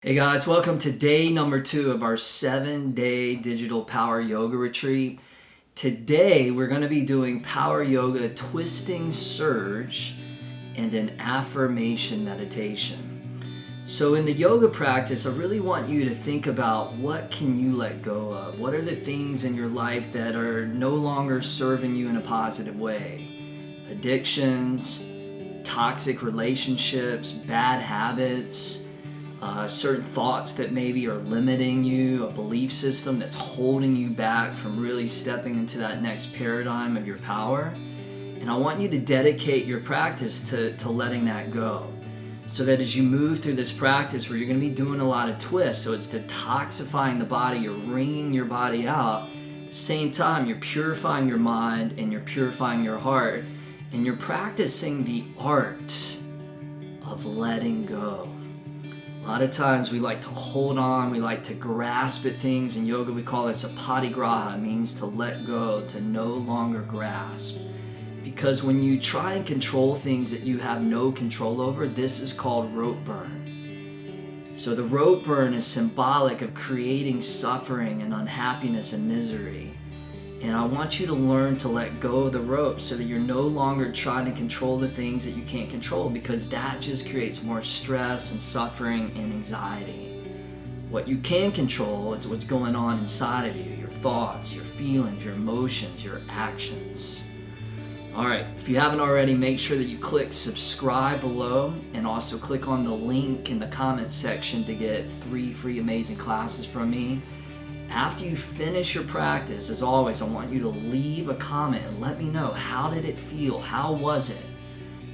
Hey guys, welcome to day number 2 of our 7-day digital power yoga retreat. Today we're going to be doing power yoga twisting surge and an affirmation meditation. So in the yoga practice, I really want you to think about what can you let go of? What are the things in your life that are no longer serving you in a positive way? Addictions, toxic relationships, bad habits, certain thoughts that maybe are limiting you, a belief system that's holding you back from really stepping into that next paradigm of your power. And I want you to dedicate your practice to letting that go. So that as you move through this practice where you're going to be doing a lot of twists, so it's detoxifying the body, you're wringing your body out. At the same time, you're purifying your mind and you're purifying your heart, and you're practicing the art of letting go. A lot of times we like to hold on, we like to grasp at things. In yoga we call this a patigraha. It means to let go, to no longer grasp. Because when you try and control things that you have no control over, this is called rope burn. So the rope burn is symbolic of creating suffering and unhappiness and misery. And I want you to learn to let go of the rope so that you're no longer trying to control the things that you can't control, because that just creates more stress and suffering and anxiety. What you can control is what's going on inside of you, your thoughts, your feelings, your emotions, your actions. All right, if you haven't already, make sure that you click subscribe below, and also click on the link in the comment section to get 3 free amazing classes from me. After you finish your practice, as always, I want you to leave a comment and let me know, how did it feel? How was it?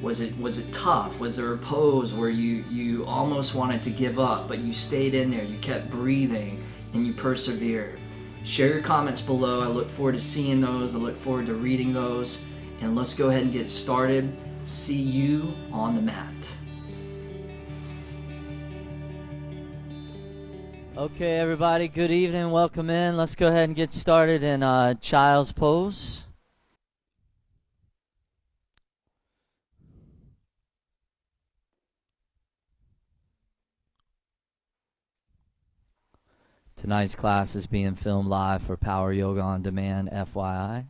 Was it tough? Was there a pose where you almost wanted to give up, but you stayed in there, you kept breathing, and you persevered? Share your comments below. I look forward to seeing those. I look forward to reading those. And let's go ahead and get started. See you on the mat. Okay, everybody, good evening. Welcome in. Let's go ahead and get started in child's pose. Tonight's class is being filmed live for Power Yoga on Demand, FYI.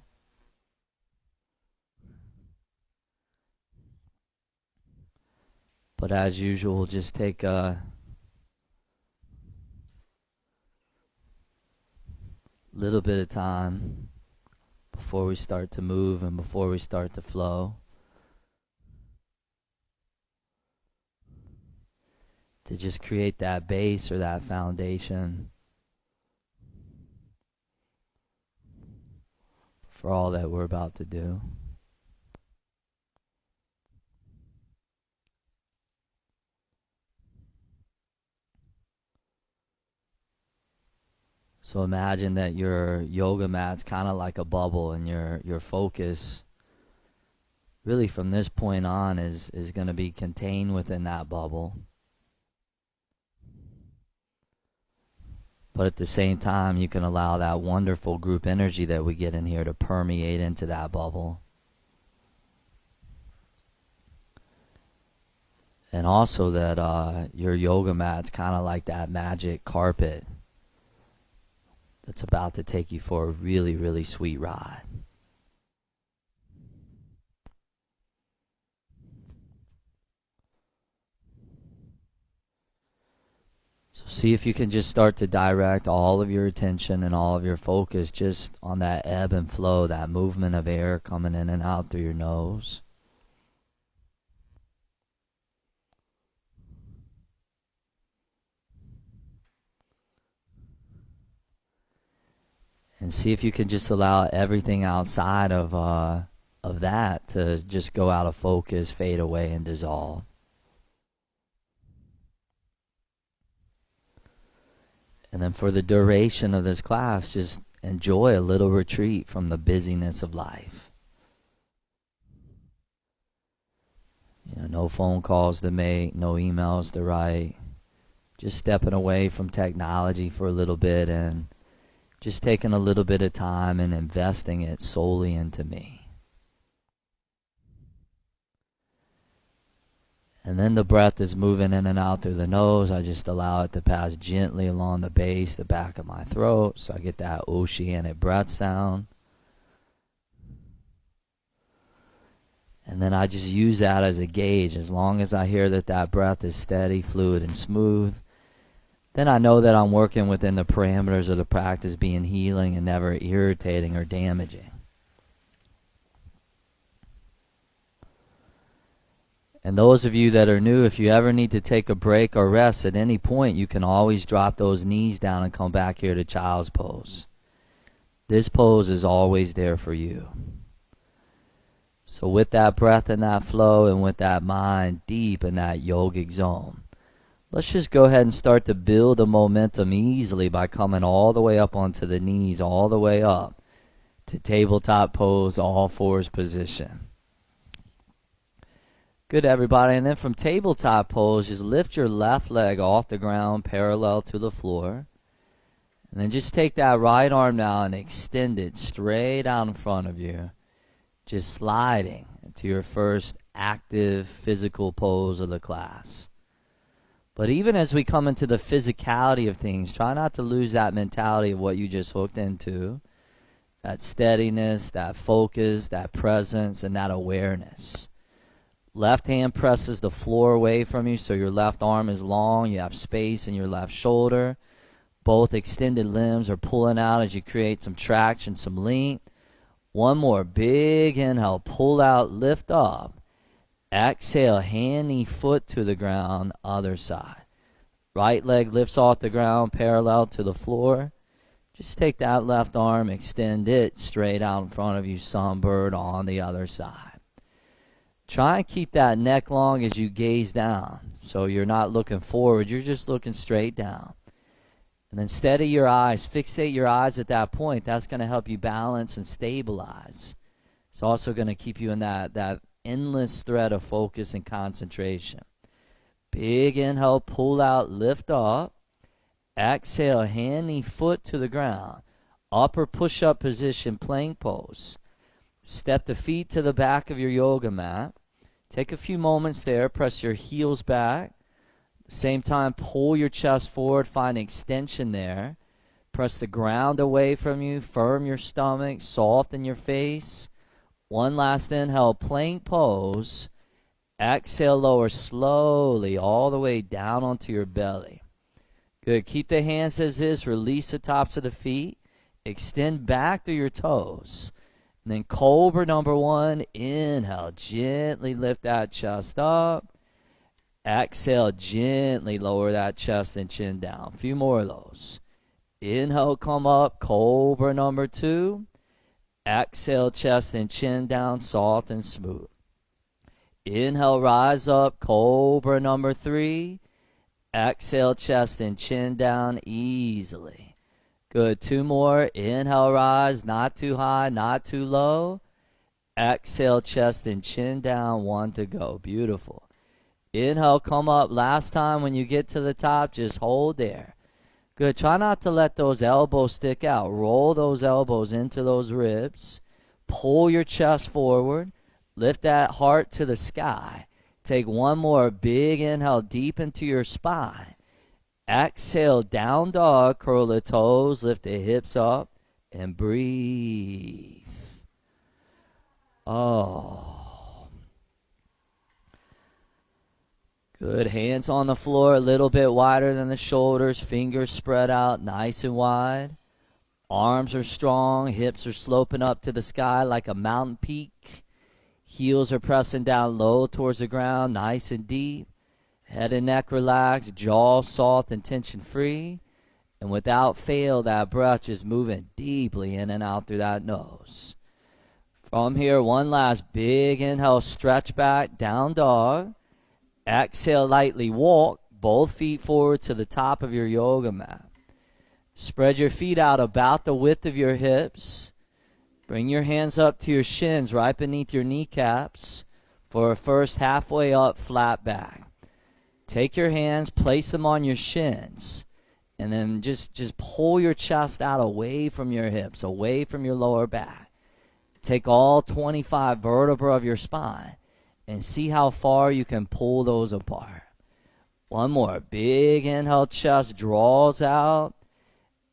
But as usual, we'll just take a little bit of time before we start to move and before we start to flow, to just create that base or that foundation for all that we're about to do. So imagine that your yoga mat's kind of like a bubble, and your focus really from this point on is going to be contained within that bubble. But at the same time, you can allow that wonderful group energy that we get in here to permeate into that bubble. And also that your yoga mat's kind of like that magic carpet that's about to take you for a really, really sweet ride. So see if you can just start to direct all of your attention and all of your focus just on that ebb and flow, that movement of air coming in and out through your nose. And see if you can just allow everything outside of that to just go out of focus, fade away, and dissolve. And then for the duration of this class, just enjoy a little retreat from the busyness of life. No phone calls to make, no emails to write. Just stepping away from technology for a little bit and just taking a little bit of time and investing it solely into me. And then the breath is moving in and out through the nose. I just allow it to pass gently along the base, the back of my throat, so I get that oceanic breath sound. And then I just use that as a gauge. As long as I hear that that breath is steady, fluid, and smooth, then I know that I'm working within the parameters of the practice, being healing and never irritating or damaging. And those of you that are new, if you ever need to take a break or rest at any point, you can always drop those knees down and come back here to child's pose. This pose is always there for you. So with that breath and that flow and with that mind deep in that yogic zone, let's just go ahead and start to build the momentum easily by coming all the way up onto the knees, all the way up to tabletop pose, all fours position. Good, everybody. And then from tabletop pose, just lift your left leg off the ground parallel to the floor. And then just take that right arm now and extend it straight out in front of you. Just sliding into your first active physical pose of the class. But even as we come into the physicality of things, try not to lose that mentality of what you just hooked into. That steadiness, that focus, that presence, and that awareness. Left hand presses the floor away from you, so your left arm is long. You have space in your left shoulder. Both extended limbs are pulling out as you create some traction, some length. One more big inhale, pull out, lift up. Exhale, hand, knee, foot to the ground, other side. Right leg lifts off the ground, parallel to the floor. Just take that left arm, extend it straight out in front of you, sunbird on the other side. Try and keep that neck long as you gaze down. So you're not looking forward, you're just looking straight down. And then steady your eyes, fixate your eyes at that point. That's going to help you balance and stabilize. It's also going to keep you in that endless thread of focus and concentration. Big inhale, pull out, lift up. Exhale, hand, knee, foot to the ground. Upper push-up position, plank pose. Step the feet to the back of your yoga mat. Take a few moments there. Press your heels back. At the same time, pull your chest forward. Find extension there. Press the ground away from you. Firm your stomach. Soften your face. One last inhale, plank pose. Exhale, lower slowly all the way down onto your belly. Good. Keep the hands as is. Release the tops of the feet. Extend back through your toes. And then cobra number one, inhale, gently lift that chest up. Exhale, gently lower that chest and chin down. A few more of those. Inhale, come up, cobra number two. Exhale, chest and chin down, soft and smooth. Inhale, rise up, cobra number three. Exhale, chest and chin down easily. Good. Two more. Inhale, rise. Not too high, not too low. Exhale, chest and chin down. One to go. Beautiful. Inhale, come up. Last time when you get to the top, just hold there. Good. Try not to let those elbows stick out. Roll those elbows into those ribs. Pull your chest forward. Lift that heart to the sky. Take one more big inhale deep into your spine. Exhale, down dog, curl the toes, lift the hips up, and breathe. Oh. Good, hands on the floor, a little bit wider than the shoulders, fingers spread out nice and wide. Arms are strong, hips are sloping up to the sky like a mountain peak. Heels are pressing down low towards the ground, nice and deep. Head and neck relaxed, jaw soft and tension free. And without fail, that breath just moving deeply in and out through that nose. From here, one last big inhale, stretch back, down dog. Exhale, lightly walk, both feet forward to the top of your yoga mat. Spread your feet out about the width of your hips. Bring your hands up to your shins right beneath your kneecaps for a first halfway up, flat back. Take your hands, place them on your shins, and then just pull your chest out away from your hips, away from your lower back. Take all 25 vertebrae of your spine and see how far you can pull those apart. One more. Big inhale, chest draws out.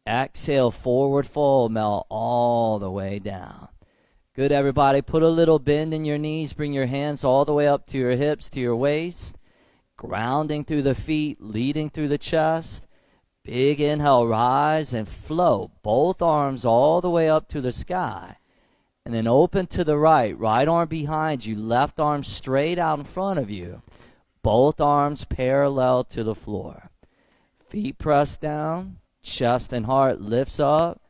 Exhale, forward fold, melt all the way down. Good, everybody. Put a little bend in your knees. Bring your hands all the way up to your hips, to your waist. Grounding through the feet, leading through the chest. Big inhale, rise and float. Both arms all the way up to the sky. And then open to the right. Right arm behind you. Left arm straight out in front of you. Both arms parallel to the floor. Feet pressed down. Chest and heart lifts up.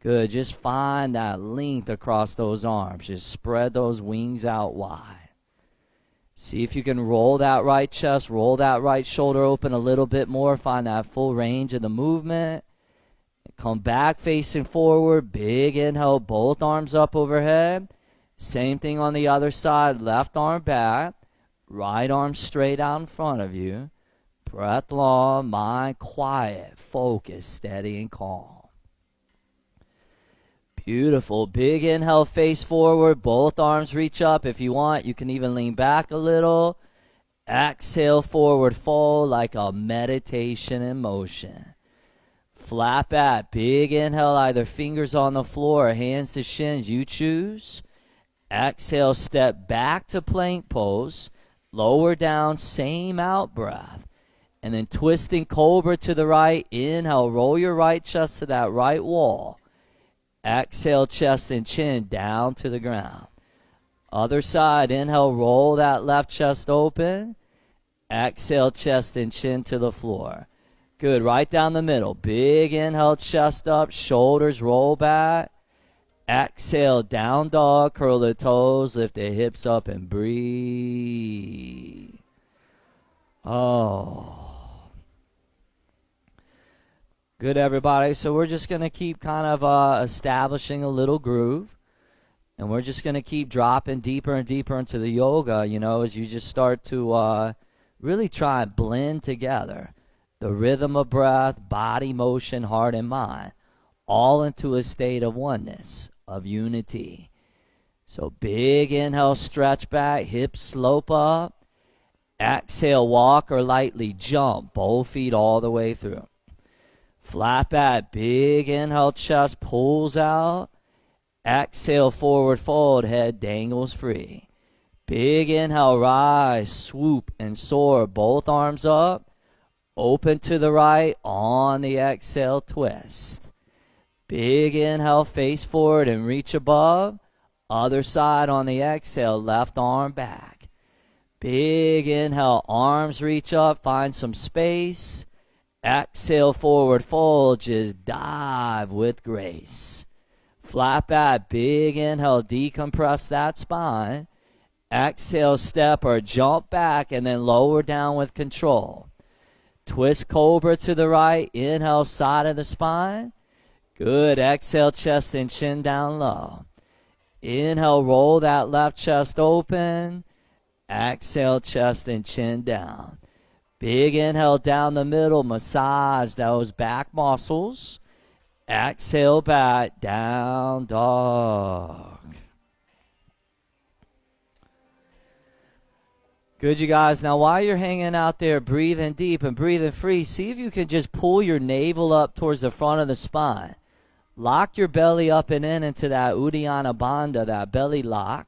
Good. Just find that length across those arms. Just spread those wings out wide. See if you can roll that right chest, roll that right shoulder open a little bit more. Find that full range of the movement. Come back facing forward. Big inhale, both arms up overhead. Same thing on the other side. Left arm back. Right arm straight out in front of you. Breath long, mind quiet, focus, steady and calm. Beautiful. Big inhale, face forward. Both arms reach up. If you want, you can even lean back a little. Exhale, forward fold like a meditation in motion. Flat back. Big inhale, either fingers on the floor or hands to shins. You choose. Exhale, step back to plank pose. Lower down, same out breath. And then twisting cobra to the right. Inhale, roll your right chest to that right wall. Exhale, chest and chin down to the ground. Other side, inhale, roll that left chest open. Exhale, chest and chin to the floor. Good, right down the middle. Big inhale, chest up, shoulders roll back. Exhale, down dog, curl the toes, lift the hips up and breathe. Oh. Good, everybody. So we're just going to keep kind of establishing a little groove. And we're just going to keep dropping deeper and deeper into the yoga, as you just start to really try and blend together the rhythm of breath, body motion, heart, and mind, all into a state of oneness, of unity. So big inhale, stretch back, hips slope up. Exhale, walk or lightly jump, both feet all the way through. Flat back, big inhale, chest pulls out. Exhale, forward fold, head dangles free. Big inhale, rise, swoop and soar, both arms up. Open to the right, on the exhale, twist. Big inhale, face forward and reach above. Other side on the exhale, left arm back. Big inhale, arms reach up, find some space. Exhale, forward fold, just dive with grace. Flat back, big inhale, decompress that spine. Exhale, step or jump back and then lower down with control. Twist cobra to the right, inhale, side of the spine. Good, exhale, chest and chin down low. Inhale, roll that left chest open. Exhale, chest and chin down. Big inhale down the middle, massage those back muscles. Exhale back, down dog. Good, you guys. Now, while you're hanging out there, breathing deep and breathing free, see if you can just pull your navel up towards the front of the spine. Lock your belly up and in into that Uddiyana Bandha, that belly lock.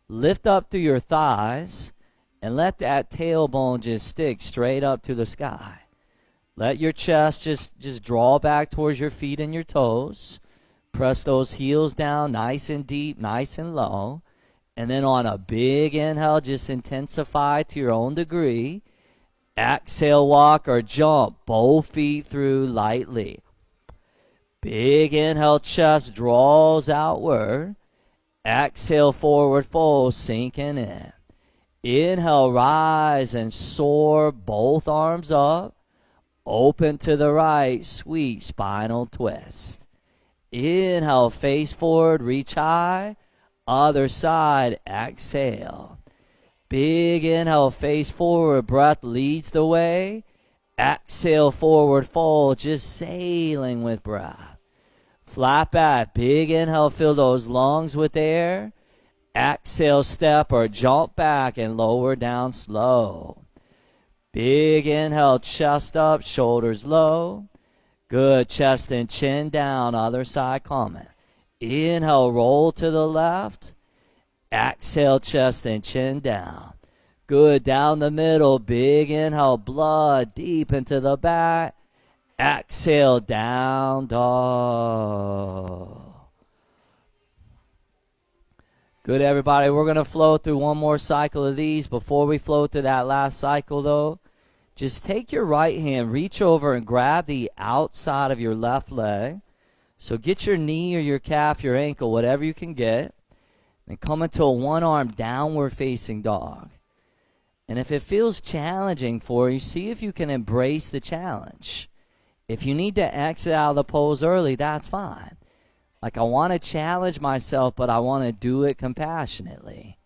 Lift up through your thighs and let that tailbone just stick straight up to the sky. Let your chest just draw back towards your feet and your toes. Press those heels down nice and deep, nice and low. And then on a big inhale, just intensify to your own degree. Exhale, walk or jump both feet through lightly. Big inhale, chest draws outward. Exhale, forward fold, sinking in. Inhale, rise and soar, both arms up. Open to the right, sweet spinal twist. Inhale, face forward, reach high. Other side, exhale. Big inhale, face forward, breath leads the way. Exhale, forward fold, just sailing with breath. Flat back, big inhale, fill those lungs with air. Exhale, step or jump back and lower down slow. Big inhale, chest up, shoulders low. Good, chest and chin down, other side coming. Inhale, roll to the left. Exhale, chest and chin down. Good, down the middle, big inhale, blood deep into the back. Exhale, down dog. Good, everybody. We're going to flow through one more cycle of these. Before we flow through that last cycle, though, just take your right hand, reach over and grab the outside of your left leg. So get your knee or your calf, your ankle, whatever you can get, and come into a one-arm downward-facing dog. And if it feels challenging for you, see if you can embrace the challenge. If you need to exit out of the pose early, that's fine. Like, I want to challenge myself, but I want to do it compassionately.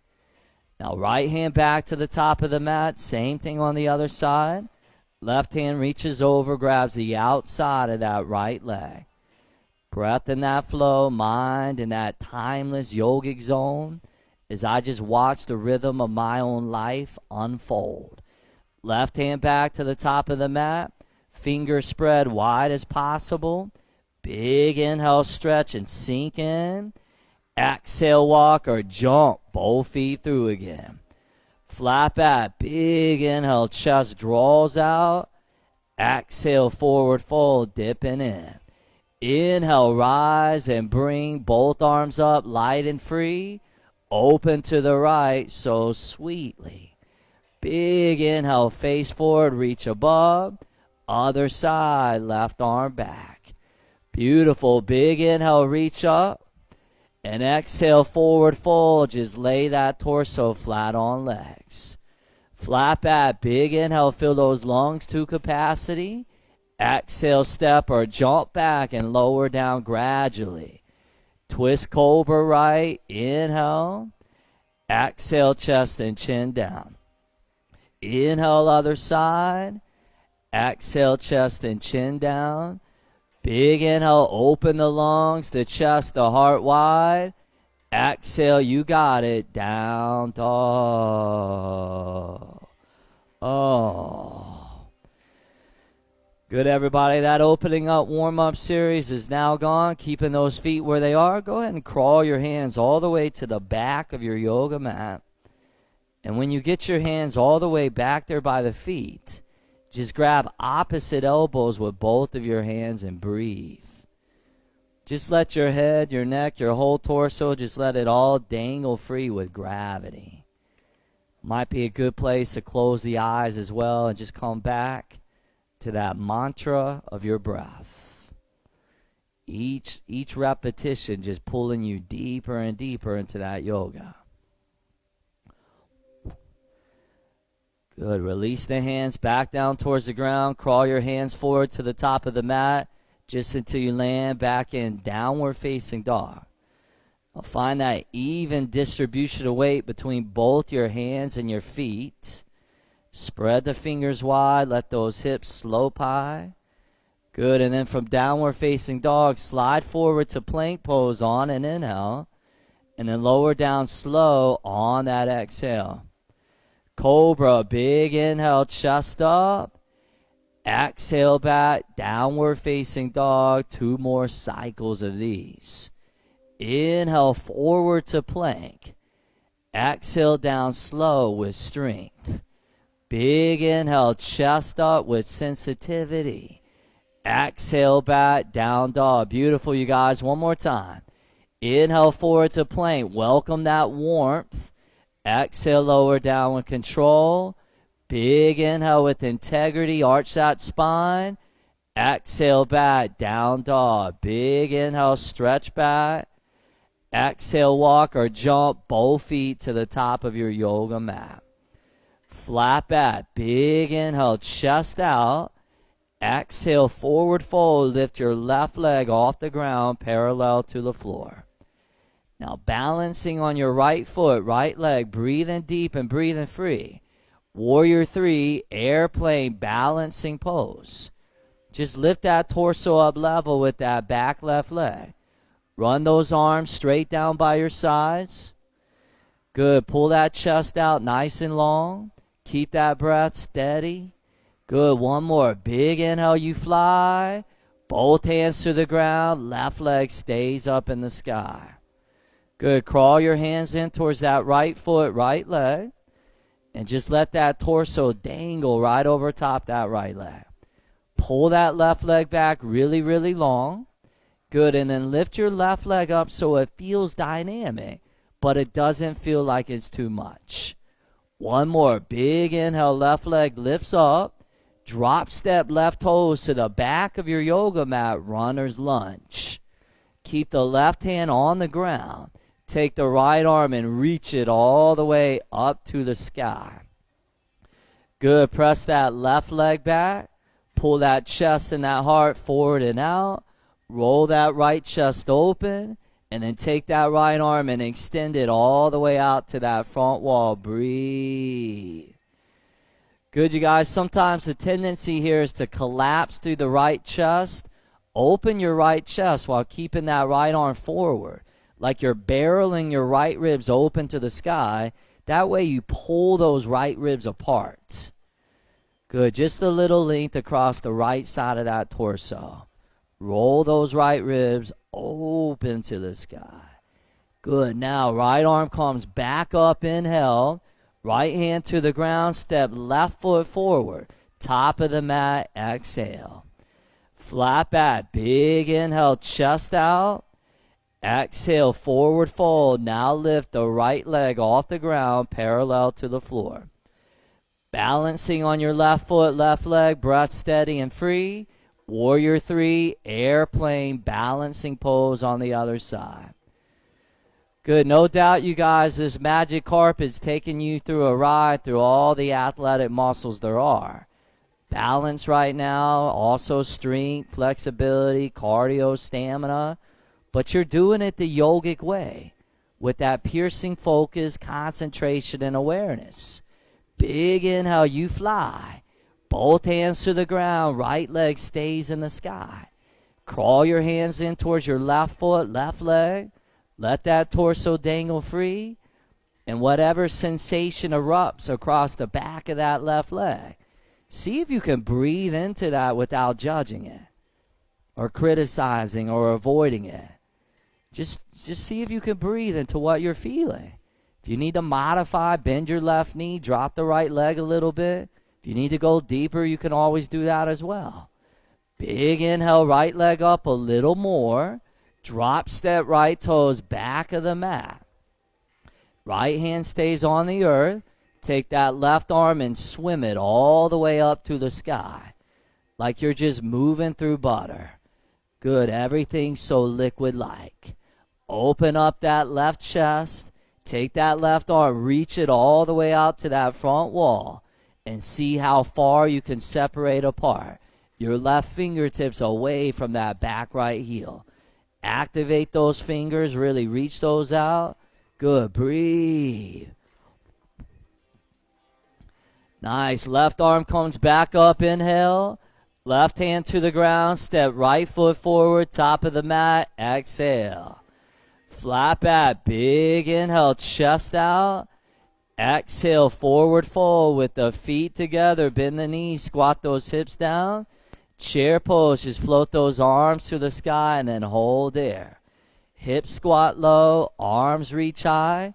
Now, right hand back to the top of the mat. Same thing on the other side. Left hand reaches over, grabs the outside of that right leg. Breath in that flow, mind in that timeless yogic zone as I just watch the rhythm of my own life unfold. Left hand back to the top of the mat. Fingers spread wide as possible. Big inhale, stretch and sink in. Exhale, walk or jump both feet through again. Flat back, big inhale, chest draws out. Exhale, forward fold, dipping in. Inhale, rise and bring both arms up, light and free. Open to the right, so sweetly. Big inhale, face forward, reach above. Other side, left arm back. Beautiful. Big inhale, reach up. And exhale, forward fold. Just lay that torso flat on legs. Flat back. Big inhale, fill those lungs to capacity. Exhale, step or jump back and lower down gradually. Twist cobra right. Inhale. Exhale, chest and chin down. Inhale, other side. Exhale, chest and chin down. Big inhale, open the lungs, the chest, the heart wide. Exhale, you got it. Down dog. Oh. Good, everybody. That opening up warm-up series is now gone. Keeping those feet where they are. Go ahead and crawl your hands all the way to the back of your yoga mat. And when you get your hands all the way back there by the feet, just grab opposite elbows with both of your hands and breathe. Just let your head, your neck, your whole torso, just let it all dangle free with gravity. Might be a good place to close the eyes as well and just come back to that mantra of your breath. Each repetition just pulling you deeper and deeper into that yoga. Good. Release the hands back down towards the ground. Crawl your hands forward to the top of the mat just until you land back in downward facing dog. Now find that even distribution of weight between both your hands and your feet. Spread the fingers wide. Let those hips slope high. Good. And then from downward facing dog, slide forward to plank pose on an inhale. And then lower down slow on that exhale. Cobra, big inhale, chest up. Exhale back, downward facing dog. 2 more cycles of these. Inhale forward to plank. Exhale down slow with strength. Big inhale, chest up with sensitivity. Exhale back, down dog. Beautiful, you guys. One more time. Inhale forward to plank. Welcome that warmth. Exhale, lower down with control. Big inhale with integrity. Arch that spine. Exhale back, down dog. Big inhale, stretch back. Exhale, walk or jump both feet to the top of your yoga mat. Flat back. Big inhale, chest out. Exhale, forward fold. Lift your left leg off the ground parallel to the floor. Now balancing on your right foot, right leg, breathing deep and breathing free. Warrior 3, airplane balancing pose. Just lift that torso up level with that back left leg. Run those arms straight down by your sides. Good. Pull that chest out nice and long. Keep that breath steady. Good. One more. Big inhale, you fly. Both hands to the ground. Left leg stays up in the sky. Good. Crawl your hands in towards that right foot, right leg. And just let that torso dangle right over top that right leg. Pull that left leg back really, really long. Good. And then lift your left leg up so it feels dynamic, but it doesn't feel like it's too much. One more. Big inhale. Left leg lifts up. Drop step left toes to the back of your yoga mat, runner's lunge. Keep the left hand on the ground. Take the right arm and reach it all the way up to the sky. Good. Press that left leg back. Pull that chest and that heart forward and out. Roll that right chest open. And then take that right arm and extend it all the way out to that front wall. Breathe. Good, you guys. Sometimes the tendency here is to collapse through the right chest. Open your right chest while keeping that right arm forward, like you're barreling your right ribs open to the sky. That way you pull those right ribs apart. Good. Just a little length across the right side of that torso. Roll those right ribs open to the sky. Good. Now right arm comes back up. Inhale. Right hand to the ground, step left foot forward. Top of the mat, exhale. Flat back, big inhale, chest out. Exhale, forward fold. Now lift the right leg off the ground, parallel to the floor. Balancing on your left foot, left leg, breath steady and free. Warrior 3, airplane, balancing pose on the other side. Good. No doubt, you guys, this magic carpet's taking you through a ride through all the athletic muscles there are. Balance right now, also strength, flexibility, cardio, stamina. But you're doing it the yogic way with that piercing focus, concentration, and awareness. Big inhale, you fly. Both hands to the ground, right leg stays in the sky. Crawl your hands in towards your left foot, left leg. Let that torso dangle free, and whatever sensation erupts across the back of that left leg, see if you can breathe into that without judging it or criticizing or avoiding it. Just see if you can breathe into what you're feeling. If you need to modify, bend your left knee, drop the right leg a little bit. If you need to go deeper, you can always do that as well. Big inhale, right leg up a little more. Drop step right toes back of the mat. Right hand stays on the earth. Take that left arm and swim it all the way up to the sky, like you're just moving through butter. Good. Everything's so liquid-like. Open up that left chest. Take that left arm, reach it all the way out to that front wall, and see how far you can separate apart your left fingertips away from that back right heel. Activate those fingers, really reach those out. Good. Breathe. Nice. Left arm comes back up. Inhale. Left hand to the ground. Step right foot forward. Top of the mat. Exhale. Flat back. Big inhale. Chest out. Exhale. Forward fold with the feet together. Bend the knees. Squat those hips down. Chair pose, just float those arms to the sky and then hold there. Hips squat low, arms reach high.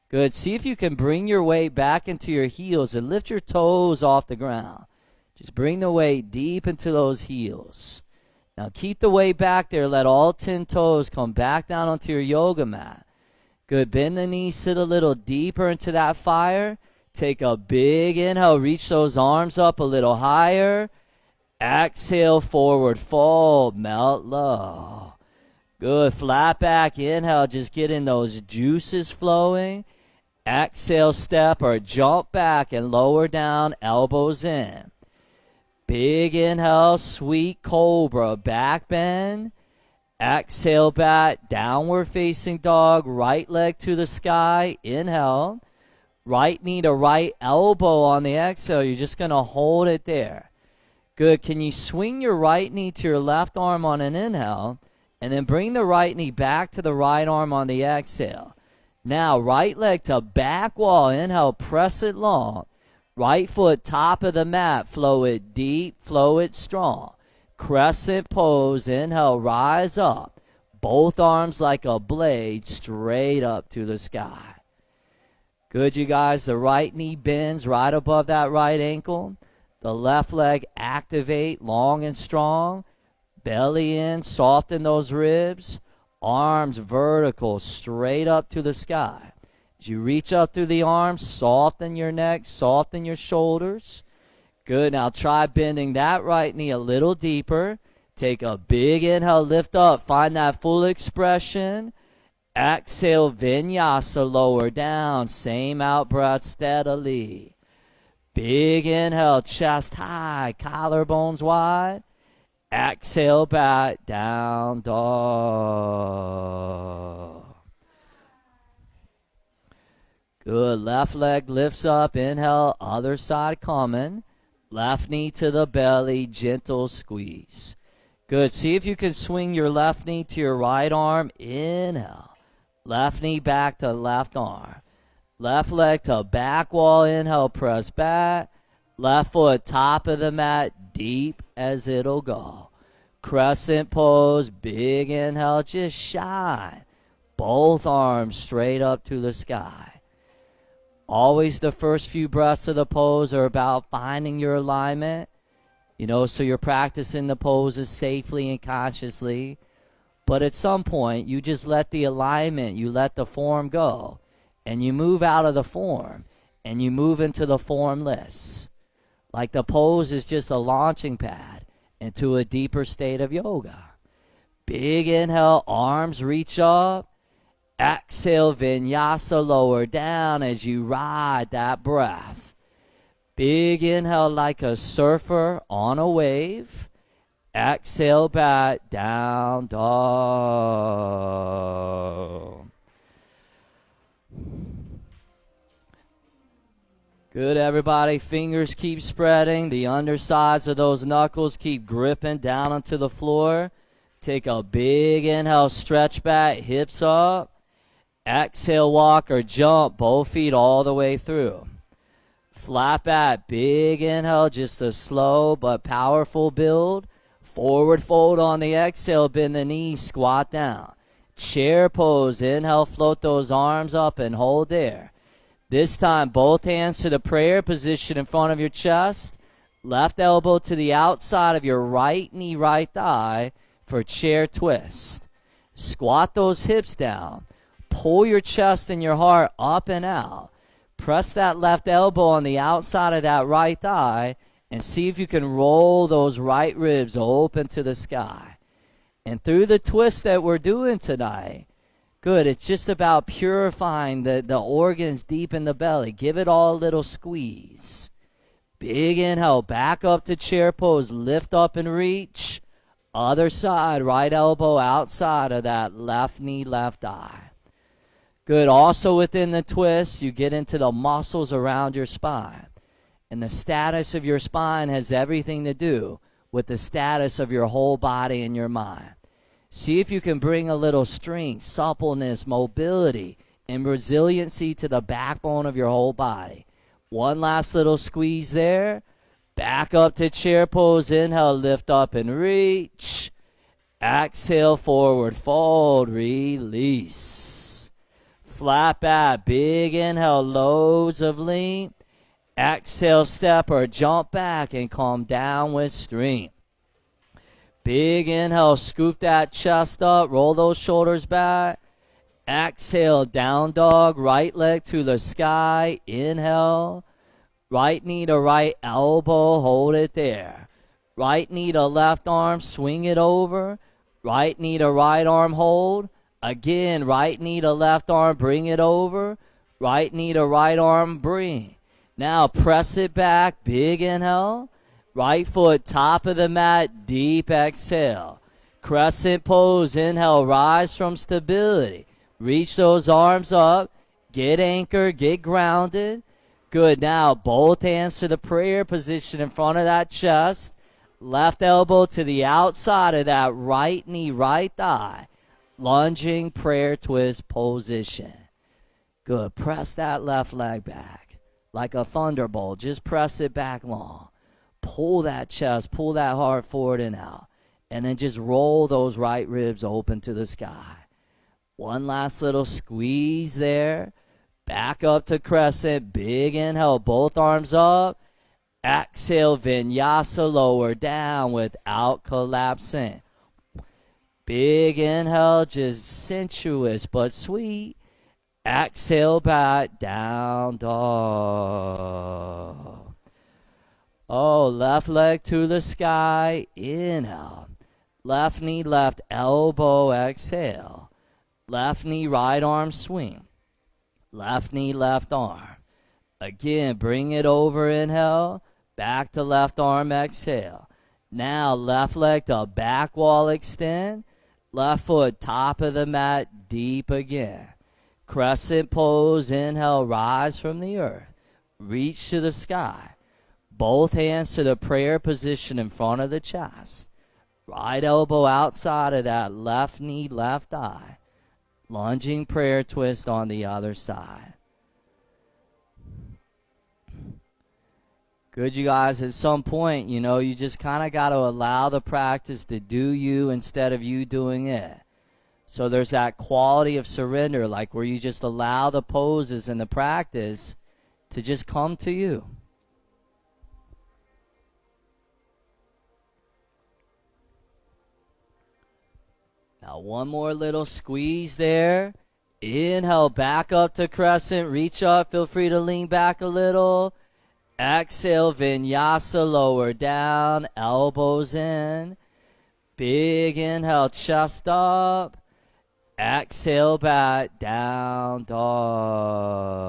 Good. See if you can bring your weight back into your heels and lift your toes off the ground. Just bring the weight deep into those heels. Now keep the weight back there. Let all 10 toes come back down onto your yoga mat. Good. Bend the knees, sit a little deeper into that fire. Take a big inhale, reach those arms up a little higher. Exhale, forward fold, melt low. Good. Flat back, inhale, just getting those juices flowing. Exhale, step or jump back and lower down, elbows in. Big inhale, sweet cobra, back bend. Exhale back, downward facing dog, right leg to the sky, inhale. Right knee to right elbow on the exhale, you're just going to hold it there. Good. Can you swing your right knee to your left arm on an inhale and then bring the right knee back to the right arm on the exhale? Now, right leg to back wall. Inhale, press it long. Right foot, top of the mat. Flow it deep, flow it strong. Crescent pose. Inhale, rise up. Both arms like a blade straight up to the sky. Good, you guys. The right knee bends right above that right ankle. The left leg activate long and strong. Belly in, soften those ribs. Arms vertical, straight up to the sky. As you reach up through the arms, soften your neck, soften your shoulders. Good. Now try bending that right knee a little deeper. Take a big inhale, lift up, find that full expression. Exhale, vinyasa, lower down. Same out breath steadily. Big inhale, chest high, collarbones wide. Exhale, back, down dog. Good. Left leg lifts up. Inhale, other side coming. Left knee to the belly, gentle squeeze. Good. See if you can swing your left knee to your right arm. Inhale. Left knee back to left arm. Left leg to back wall. Inhale, press back. Left foot, top of the mat, deep as it'll go. Crescent pose, big inhale, just shine. Both arms straight up to the sky. Always the first few breaths of the pose are about finding your alignment. So you're practicing the poses safely and consciously. But at some point, you just let the alignment, you let the form go. And you move out of the form. And you move into the formless. Like the pose is just a launching pad into a deeper state of yoga. Big inhale, arms reach up. Exhale, vinyasa, lower down as you ride that breath. Big inhale like a surfer on a wave. Exhale, back, down dog. Good, everybody. Fingers keep spreading. The undersides of those knuckles keep gripping down onto the floor. Take a big inhale, stretch back, hips up. Exhale, walk or jump, both feet all the way through. Flat back, big inhale, just a slow but powerful build. Forward fold on the exhale, bend the knees, squat down. Chair pose, inhale, float those arms up and hold there. This time, both hands to the prayer position in front of your chest. Left elbow to the outside of your right knee, right thigh for chair twist. Squat those hips down. Pull your chest and your heart up and out. Press that left elbow on the outside of that right thigh and see if you can roll those right ribs open to the sky. And through the twist that we're doing tonight, good, it's just about purifying the organs deep in the belly. Give it all a little squeeze. Big inhale, back up to chair pose, lift up and reach. Other side, right elbow outside of that left knee, left eye. Good, also within the twist, you get into the muscles around your spine. And the status of your spine has everything to do with the status of your whole body and your mind. See if you can bring a little strength, suppleness, mobility, and resiliency to the backbone of your whole body. One last little squeeze there. Back up to chair pose. Inhale, lift up and reach. Exhale, forward fold, release. Flat back, big inhale, loads of lean. Exhale, step or jump back and calm down with strength. Big inhale, scoop that chest up, roll those shoulders back. Exhale, down dog, right leg to the sky. Inhale, right knee to right elbow, hold it there. Right knee to left arm, swing it over. Right knee to right arm, hold. Again, right knee to left arm, bring it over. Right knee to right arm, bring. Now press it back, big inhale. Right foot, top of the mat, deep exhale. Crescent pose, inhale, rise from stability. Reach those arms up, get anchored, get grounded. Good, now both hands to the prayer position in front of that chest. Left elbow to the outside of that right knee, right thigh. Lunging prayer twist position. Good. Press that left leg back like a thunderbolt. Just press it back long. Pull that chest, pull that heart forward and out. And then just roll those right ribs open to the sky. One last little squeeze there. Back up to crescent. Big inhale, both arms up. Exhale, vinyasa, lower down without collapsing. Big inhale, just sensuous but sweet. Exhale, back, down dog. Oh, left leg to the sky. Inhale. Left knee, left elbow, exhale. Left knee, right arm swing. Left knee, left arm. Again, bring it over, inhale. Back to left arm, exhale. Now, left leg to back wall extend. Left foot, top of the mat, deep again. Crescent pose, inhale, rise from the earth. Reach to the sky. Both hands to the prayer position in front of the chest. Right elbow outside of that, left knee, left eye. Lunging prayer twist on the other side. Good, you guys. At some point, you just kind of got to allow the practice to do you instead of you doing it. So there's that quality of surrender, like where you just allow the poses and the practice to just come to you. Now one more little squeeze there. Inhale, back up to crescent. Reach up. Feel free to lean back a little. Exhale, vinyasa, lower down, elbows in. Big inhale, chest up. Exhale, back, down dog.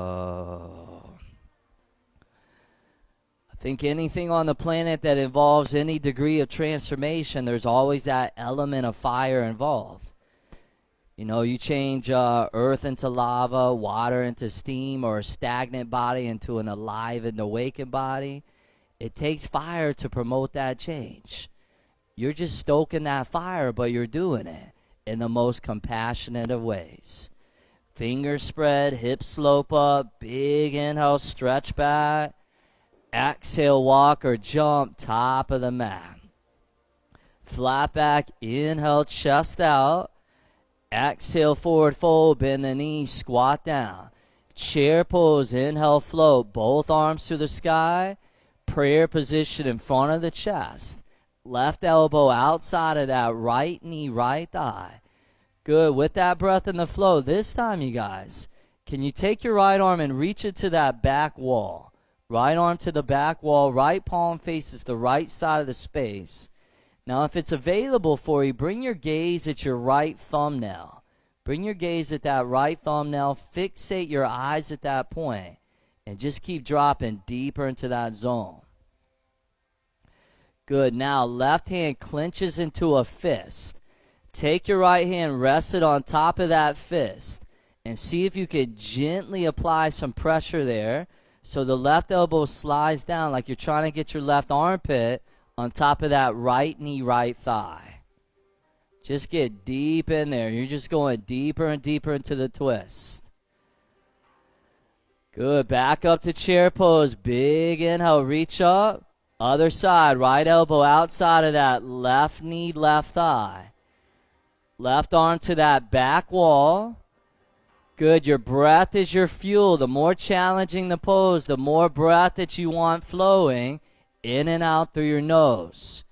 I think anything on the planet that involves any degree of transformation, there's always that element of fire involved. You change earth into lava, water into steam, or a stagnant body into an alive and awakened body. It takes fire to promote that change. You're just stoking that fire, but you're doing it in the most compassionate of ways. Fingers spread, hips slope up, big inhale, stretch back. Exhale, walk or jump, top of the mat. Flat back, inhale, chest out. Exhale, forward fold, bend the knees, squat down. Chair pose, inhale, float, both arms to the sky. Prayer position in front of the chest. Left elbow outside of that right knee, right thigh. Good. With that breath in the flow, this time, you guys, can you take your right arm and reach it to that back wall? Right arm to the back wall, right palm faces the right side of the space. Now, if it's available for you, bring your gaze at your right thumbnail. Bring your gaze at that right thumbnail. Fixate your eyes at that point, and just keep dropping deeper into that zone. Good. Now, left hand clenches into a fist. Take your right hand, rest it on top of that fist, and see if you can gently apply some pressure there so the left elbow slides down like you're trying to get your left armpit on top of that right knee, right thigh. Just get deep in there. You're just going deeper and deeper into the twist. Good. Back up to chair pose. Big inhale. Reach up. Other side. Right elbow outside of that left knee, left thigh. Left arm to that back wall. Good. Your breath is your fuel. The more challenging the pose, the more breath that you want flowing in and out through your nose.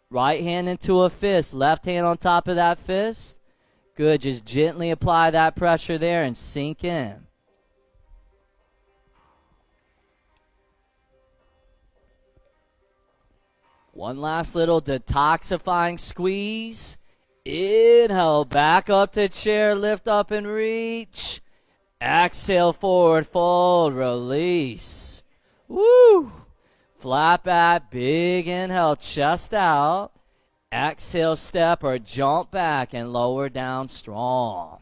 Right hand into a fist. Left hand on top of that fist. Good. Just gently apply that pressure there and sink in. One last little detoxifying squeeze. Inhale, back up to chair, lift up and reach. Exhale, forward fold, release. Woo! Flat back, big inhale, chest out. Exhale, step or jump back and lower down strong.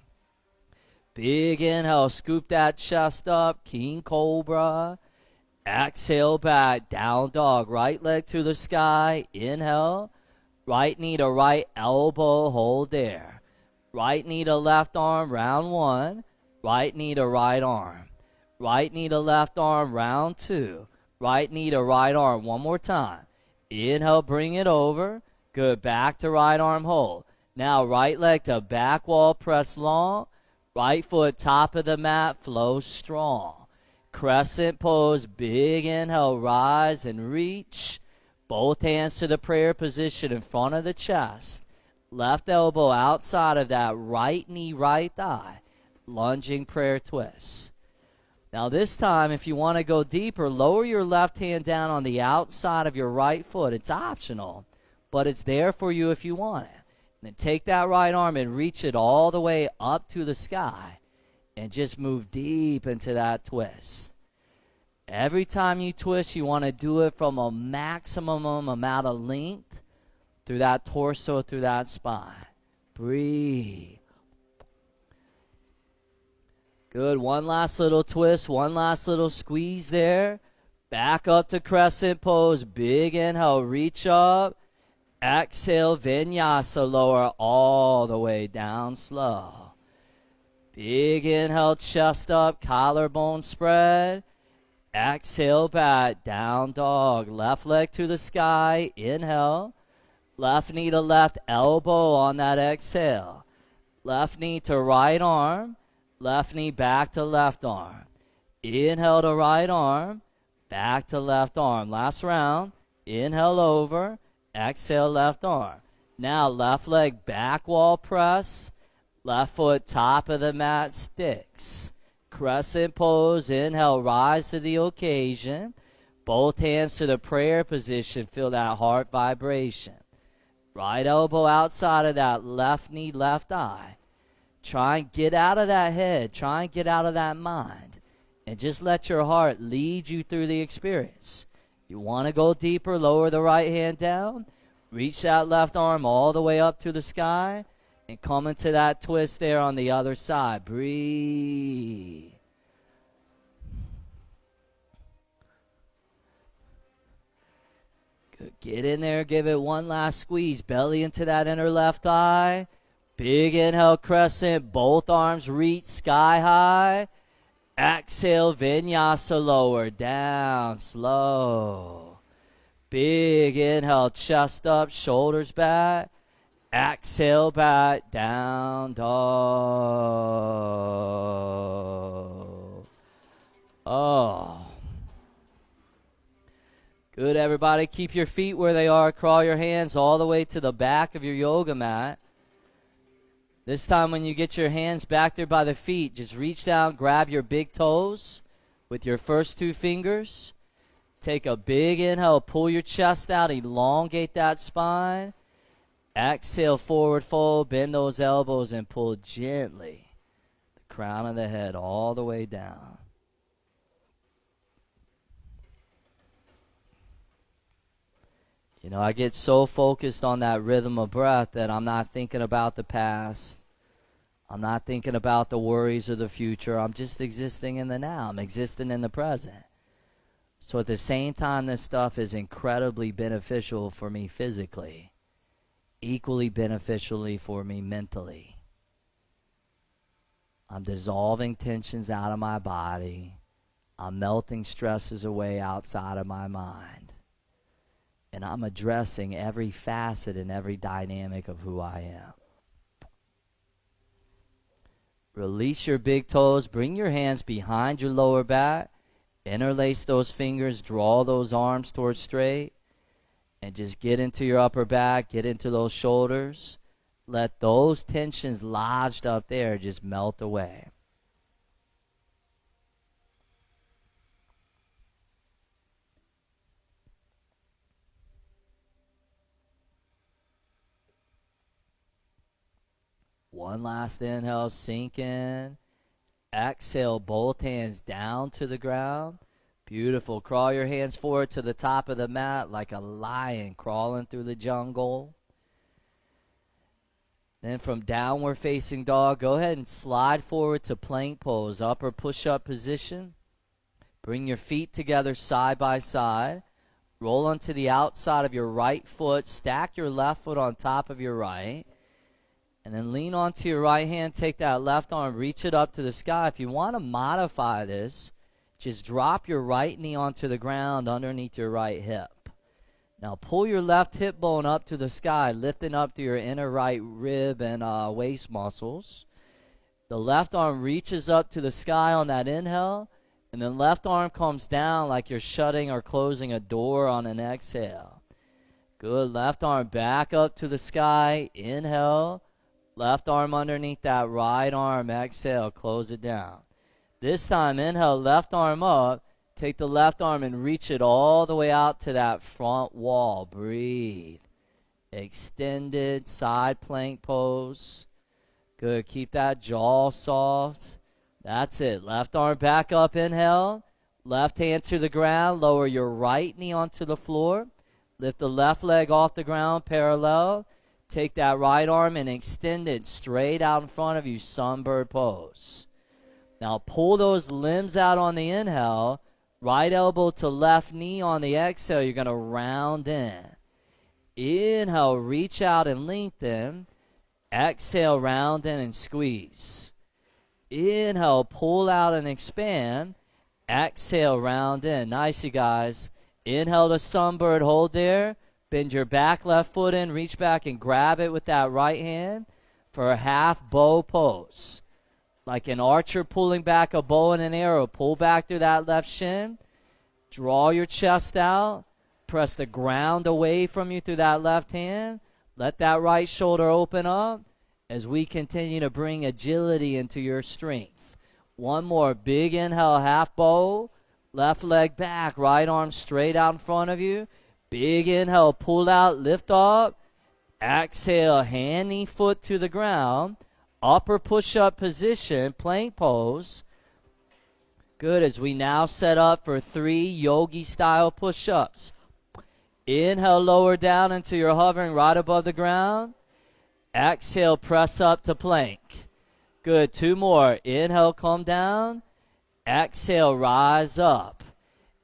Big inhale, scoop that chest up, king cobra. Exhale back, down dog, right leg to the sky. Inhale, right knee to right elbow, hold there. Right knee to left arm, round one. Right knee to right arm. Right knee to left arm, round 2. Right knee to right arm, one more time. Inhale, bring it over. Good, back to right arm, hold. Now right leg to back wall, press long. Right foot, top of the mat, flow strong. Crescent pose, big inhale, rise and reach. Both hands to the prayer position in front of the chest. Left elbow outside of that right knee, right thigh. Lunging prayer twist. Now this time, if you want to go deeper, lower your left hand down on the outside of your right foot. It's optional, but it's there for you if you want it. And then take that right arm and reach it all the way up to the sky and just move deep into that twist. Every time you twist, you want to do it from a maximum amount of length through that torso, through that spine. Breathe. Good. One last little twist, one last little squeeze there. Back up to crescent pose. Big inhale, reach up. Exhale, vinyasa, lower all the way down slow. Big inhale, chest up, collarbone spread. Exhale, back, down dog. Left leg to the sky, inhale. Left knee to left elbow on that exhale. Left knee to right arm. Left knee back to left arm. Inhale to right arm. Back to left arm. Last round. Inhale over. Exhale left arm. Now left leg back wall press. Left foot top of the mat sticks. Crescent pose. Inhale, rise to the occasion. Both hands to the prayer position. Feel that heart vibration. Right elbow outside of that left knee, left eye. Try and get out of that head. Try and get out of that mind. And just let your heart lead you through the experience. You want to go deeper, lower the right hand down. Reach that left arm all the way up to the sky. And come into that twist there on the other side. Breathe. Good. Get in there. Give it one last squeeze. Belly into that inner left eye. Big inhale, crescent. Both arms reach sky high. Exhale, vinyasa, lower down, slow. Big inhale, chest up, shoulders back. Exhale, back, down dog. Oh. Good, everybody. Keep your feet where they are. Crawl your hands all the way to the back of your yoga mat. This time when you get your hands back there by the feet, just reach down, grab your big toes with your first 2 fingers. Take a big inhale, pull your chest out, elongate that spine. Exhale, forward fold, bend those elbows and pull gently the crown of the head all the way down. You know, I get so focused on that rhythm of breath that I'm not thinking about the past. I'm not thinking about the worries of the future. I'm just existing in the now. I'm existing in the present. So at the same time, this stuff is incredibly beneficial for me physically, equally beneficially for me mentally. I'm dissolving tensions out of my body. I'm melting stresses away outside of my mind. And I'm addressing every facet and every dynamic of who I am. Release your big toes. Bring your hands behind your lower back. Interlace those fingers. Draw those arms towards straight. And just get into your upper back. Get into those shoulders. Let those tensions lodged up there just melt away. One last inhale, sink in. Exhale, both hands down to the ground. Beautiful. Crawl your hands forward to the top of the mat like a lion crawling through the jungle. Then from downward facing dog, go ahead and slide forward to plank pose, upper push-up position. Bring your feet together side by side. Roll onto the outside of your right foot. Stack your left foot on top of your right. And then lean onto your right hand, take that left arm, reach it up to the sky. If you want to modify this, just drop your right knee onto the ground underneath your right hip. Now pull your left hip bone up to the sky, lifting up to your inner right rib and waist muscles. The left arm reaches up to the sky on that inhale, and then left arm comes down like you're shutting or closing a door on an exhale. Good. Left arm back up to the sky. Inhale. Left arm underneath that right arm. Exhale. Close it down. This time, inhale, left arm up. Take the left arm and reach it all the way out to that front wall. Breathe. Extended side plank pose. Good. Keep that jaw soft. That's it. Left arm back up. Inhale. Left hand to the ground. Lower your right knee onto the floor. Lift the left leg off the ground parallel. Take that right arm and extend it straight out in front of you. Sunbird pose. Now pull those limbs out on the inhale. Right elbow to left knee on the exhale. You're going to round in. Inhale, reach out and lengthen. Exhale, round in and squeeze. Inhale, pull out and expand. Exhale, round in. Nice, you guys. Inhale to sunbird, hold there. Bend your back left foot in, reach back and grab it with that right hand for a half bow pose. Like an archer pulling back a bow and an arrow. Pull back through that left shin. Draw your chest out. Press the ground away from you through that left hand. Let that right shoulder open up as we continue to bring agility into your strength. One more. Big inhale, half bow. Left leg back, right arm straight out in front of you. Big inhale, pull out, lift up. Exhale, hand, knee, foot to the ground. Upper push-up position, plank pose. Good, as we now set up for 3 yogi-style push-ups. Inhale, lower down until you're hovering right above the ground. Exhale, press up to plank. Good, 2 more. Inhale, come down. Exhale, rise up.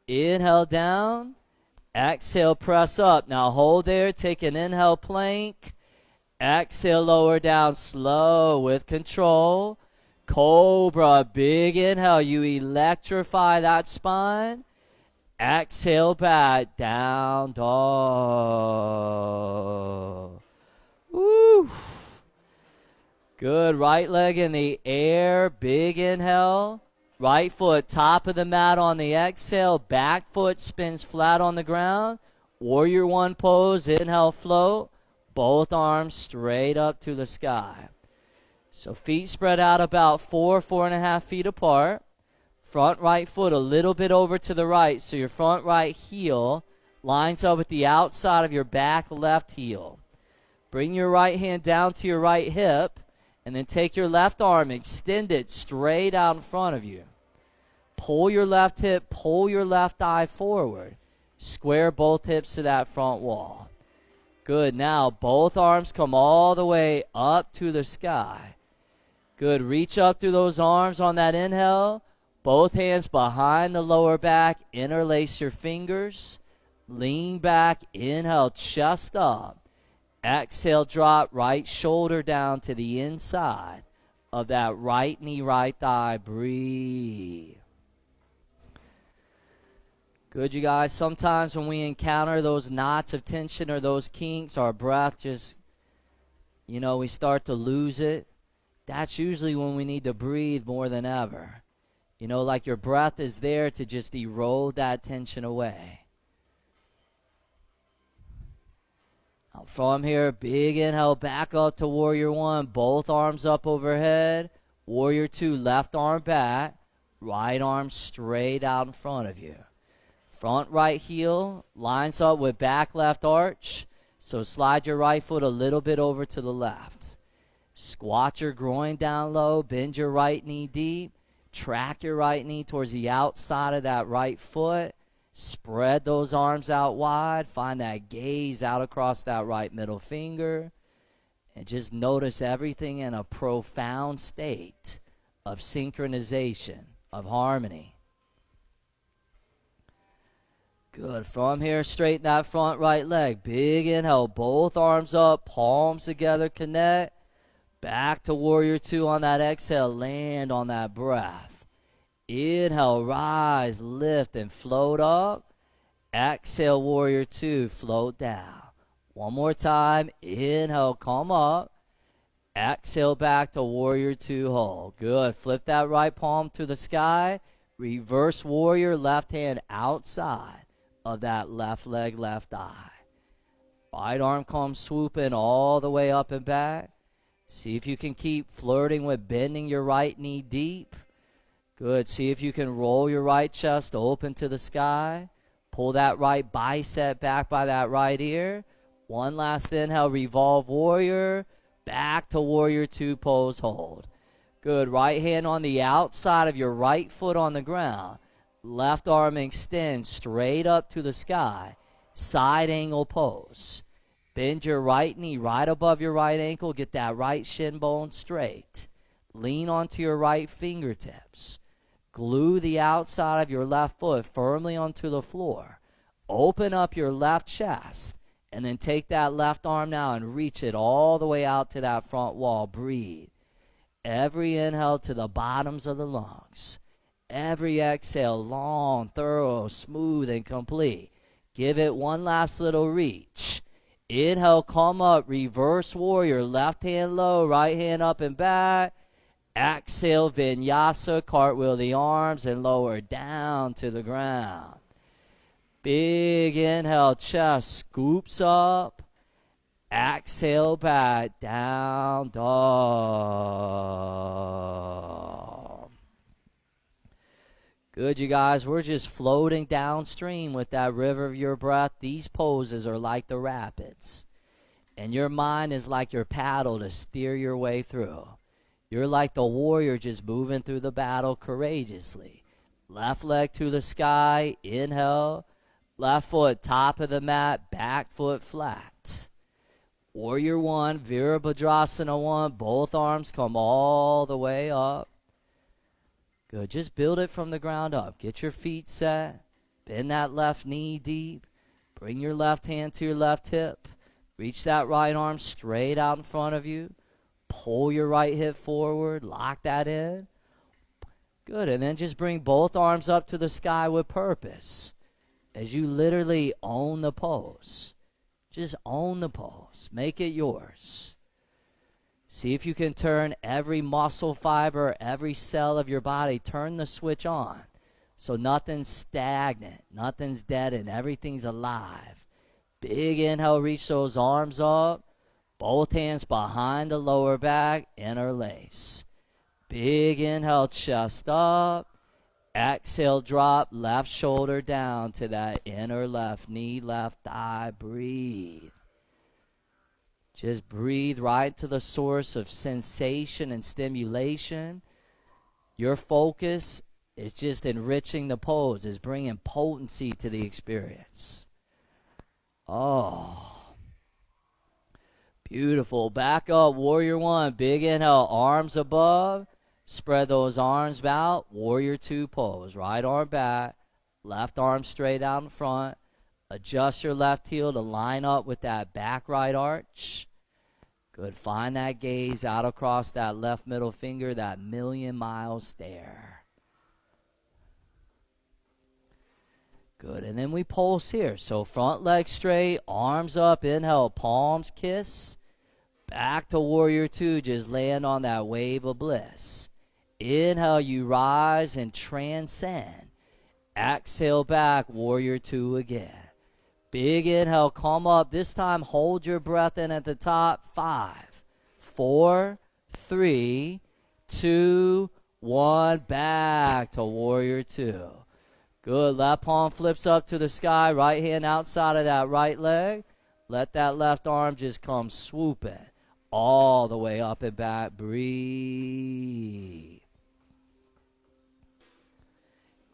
Inhale, down. Exhale, press up. Now hold there. Take an inhale, plank. Exhale, lower down, slow with control. Cobra, big inhale. You electrify that spine. Exhale, back, down, dog. Woo. Good, right leg in the air. Big inhale. Right foot, top of the mat on the exhale. Back foot spins flat on the ground. Warrior one pose, inhale, float. Both arms straight up to the sky. So feet spread out about 4.5 feet apart. Front right foot a little bit over to the right. So your front right heel lines up with the outside of your back left heel. Bring your right hand down to your right hip. And then take your left arm, extend it straight out in front of you. Pull your left hip, pull your left thigh forward. Square both hips to that front wall. Good. Now both arms come all the way up to the sky. Good. Reach up through those arms on that inhale. Both hands behind the lower back. Interlace your fingers. Lean back. Inhale, chest up. Exhale, drop right shoulder down to the inside of that right knee, right thigh. Breathe. Good, you guys. Sometimes when we encounter those knots of tension or those kinks, our breath just, we start to lose it. That's usually when we need to breathe more than ever. Like your breath is there to just erode that tension away. Now from here, big inhale, back up to warrior one. Both arms up overhead. Warrior two, left arm back. Right arm straight out in front of you. Front right heel lines up with back left arch. So slide your right foot a little bit over to the left. Squat your groin down low. Bend your right knee deep. Track your right knee towards the outside of that right foot. Spread those arms out wide. Find that gaze out across that right middle finger. And just notice everything in a profound state of synchronization, of harmony. Good. From here, straighten that front right leg. Big inhale. Both arms up. Palms together. Connect. Back to warrior two on that exhale. Land on that breath. Inhale, rise, lift, and float up. Exhale, warrior two, float down. One more time. Inhale, come up. Exhale back to warrior two, hold. Good. Flip that right palm to the sky. Reverse warrior, left hand outside of that left leg, left eye. Right arm comes swooping all the way up and back. See if you can keep flirting with bending your right knee deep. Good. See if you can roll your right chest open to the sky. Pull that right bicep back by that right ear. One last inhale, revolve warrior. Back to warrior two, pose, hold. Good. Right hand on the outside of your right foot on the ground. Left arm extends straight up to the sky. Side angle pose. Bend your right knee right above your right ankle. Get that right shin bone straight. Lean onto your right fingertips. Glue the outside of your left foot firmly onto the floor. Open up your left chest. And then take that left arm now and reach it all the way out to that front wall. Breathe. Every inhale to the bottoms of the lungs. Every exhale, long, thorough, smooth, and complete. Give it one last little reach. Inhale, come up, reverse warrior. Left hand low, right hand up and back. Exhale, vinyasa, cartwheel the arms and lower down to the ground. Big inhale, chest scoops up. Exhale back, down dog. Good, you guys. We're just floating downstream with that river of your breath. These poses are like the rapids. And your mind is like your paddle to steer your way through. You're like the warrior just moving through the battle courageously. Left leg to the sky, inhale. Left foot top of the mat, back foot flat. Warrior one, Virabhadrasana one, both arms come all the way up. Good, just build it from the ground up. Get your feet set, bend that left knee deep, bring your left hand to your left hip, reach that right arm straight out in front of you, pull your right hip forward, lock that in. Good, and then just bring both arms up to the sky with purpose. As you literally own the pose. Just own the pose. Make it yours. See if you can turn every muscle fiber, every cell of your body, turn the switch on. So nothing's stagnant, nothing's dead, and everything's alive. Big inhale, reach those arms up. Both hands behind the lower back, interlace. Big inhale, chest up. Exhale, drop left shoulder down to that inner left knee, left thigh. Breathe. Just breathe right to the source of sensation and stimulation. Your focus is just enriching the pose, is bringing potency to the experience. Oh, beautiful. Back up, warrior one. Big inhale, arms above. Spread those arms out. Warrior two pose. Right arm back. Left arm straight out in front. Adjust your left heel to line up with that back right arch. Good. Find that gaze out across that left middle finger, that million-mile stare. Good. And then we pulse here. So front leg straight, arms up. Inhale, palms kiss. Back to warrior two. Just land on that wave of bliss. Inhale, you rise and transcend. Exhale back, warrior two again. Big inhale, come up. This time, hold your breath in at the top. 5, 4, 3, 2, 1. Back to warrior two. Good. Left palm flips up to the sky. Right hand outside of that right leg. Let that left arm just come swooping all the way up and back. Breathe.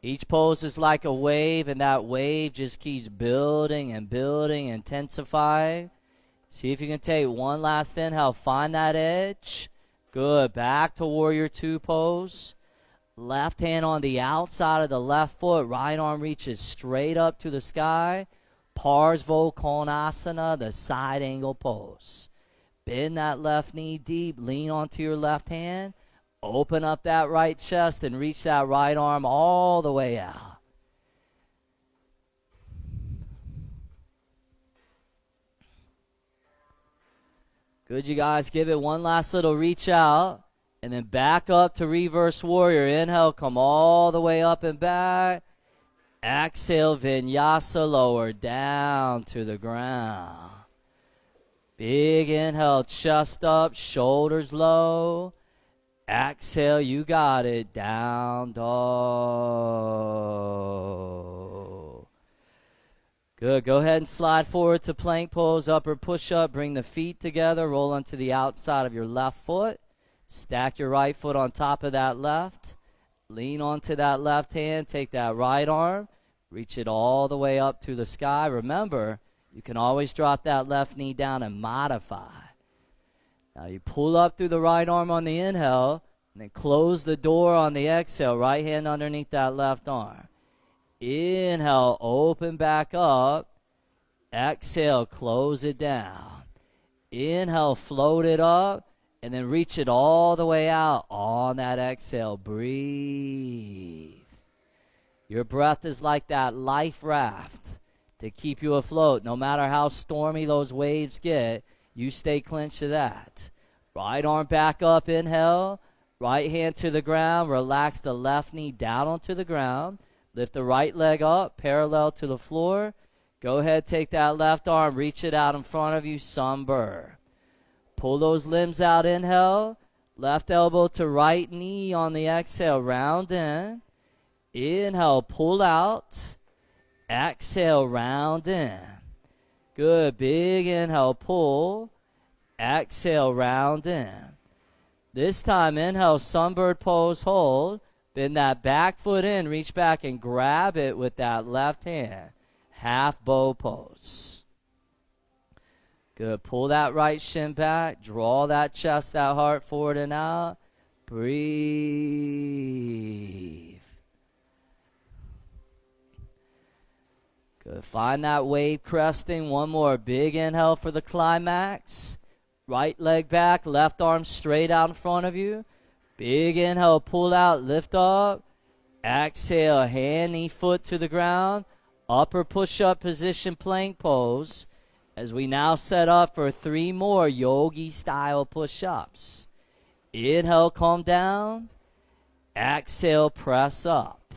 Each pose is like a wave, and that wave just keeps building and building, intensifying. See if you can take one last inhale. Find that edge. Good. Back to warrior two pose. Left hand on the outside of the left foot. Right arm reaches straight up to the sky. Parsva Konasana, the side angle pose. Bend that left knee deep. Lean onto your left hand. Open up that right chest and reach that right arm all the way out. Good, you guys. Give it one last little reach out. And then back up to reverse warrior. Inhale, come all the way up and back. Exhale, vinyasa, lower down to the ground. Big inhale, chest up, shoulders low. Exhale, you got it, down dog. Good, go ahead and slide forward to plank pose, upper push-up. Bring the feet together, roll onto the outside of your left foot. Stack your right foot on top of that left. Lean onto that left hand, take that right arm, reach it all the way up to the sky. Remember, you can always drop that left knee down and modify. Now you pull up through the right arm on the inhale, and then close the door on the exhale. Right hand underneath that left arm. Inhale, open back up. Exhale, close it down. Inhale, float it up, and then reach it all the way out. On that exhale, breathe. Your breath is like that life raft to keep you afloat. No matter how stormy those waves get, you stay clenched to that. Right arm back up, inhale. Right hand to the ground. Relax the left knee down onto the ground. Lift the right leg up, parallel to the floor. Go ahead, take that left arm, reach it out in front of you, sunburn. Pull those limbs out, inhale. Left elbow to right knee on the exhale, round in. Inhale, pull out. Exhale, round in. Good, big inhale, pull. Exhale, round in. This time, inhale, sunbird pose, hold. Bend that back foot in, reach back and grab it with that left hand. Half bow pose. Good, pull that right shin back, draw that chest, that heart forward and out. Breathe. Good, find that wave cresting. One more big inhale for the climax. Right leg back, left arm straight out in front of you. Big inhale, pull out, lift up. Exhale, hand, knee, foot to the ground. Upper push-up position, plank pose. As we now set up for 3 more yogi-style push-ups. Inhale, calm down. Exhale, press up.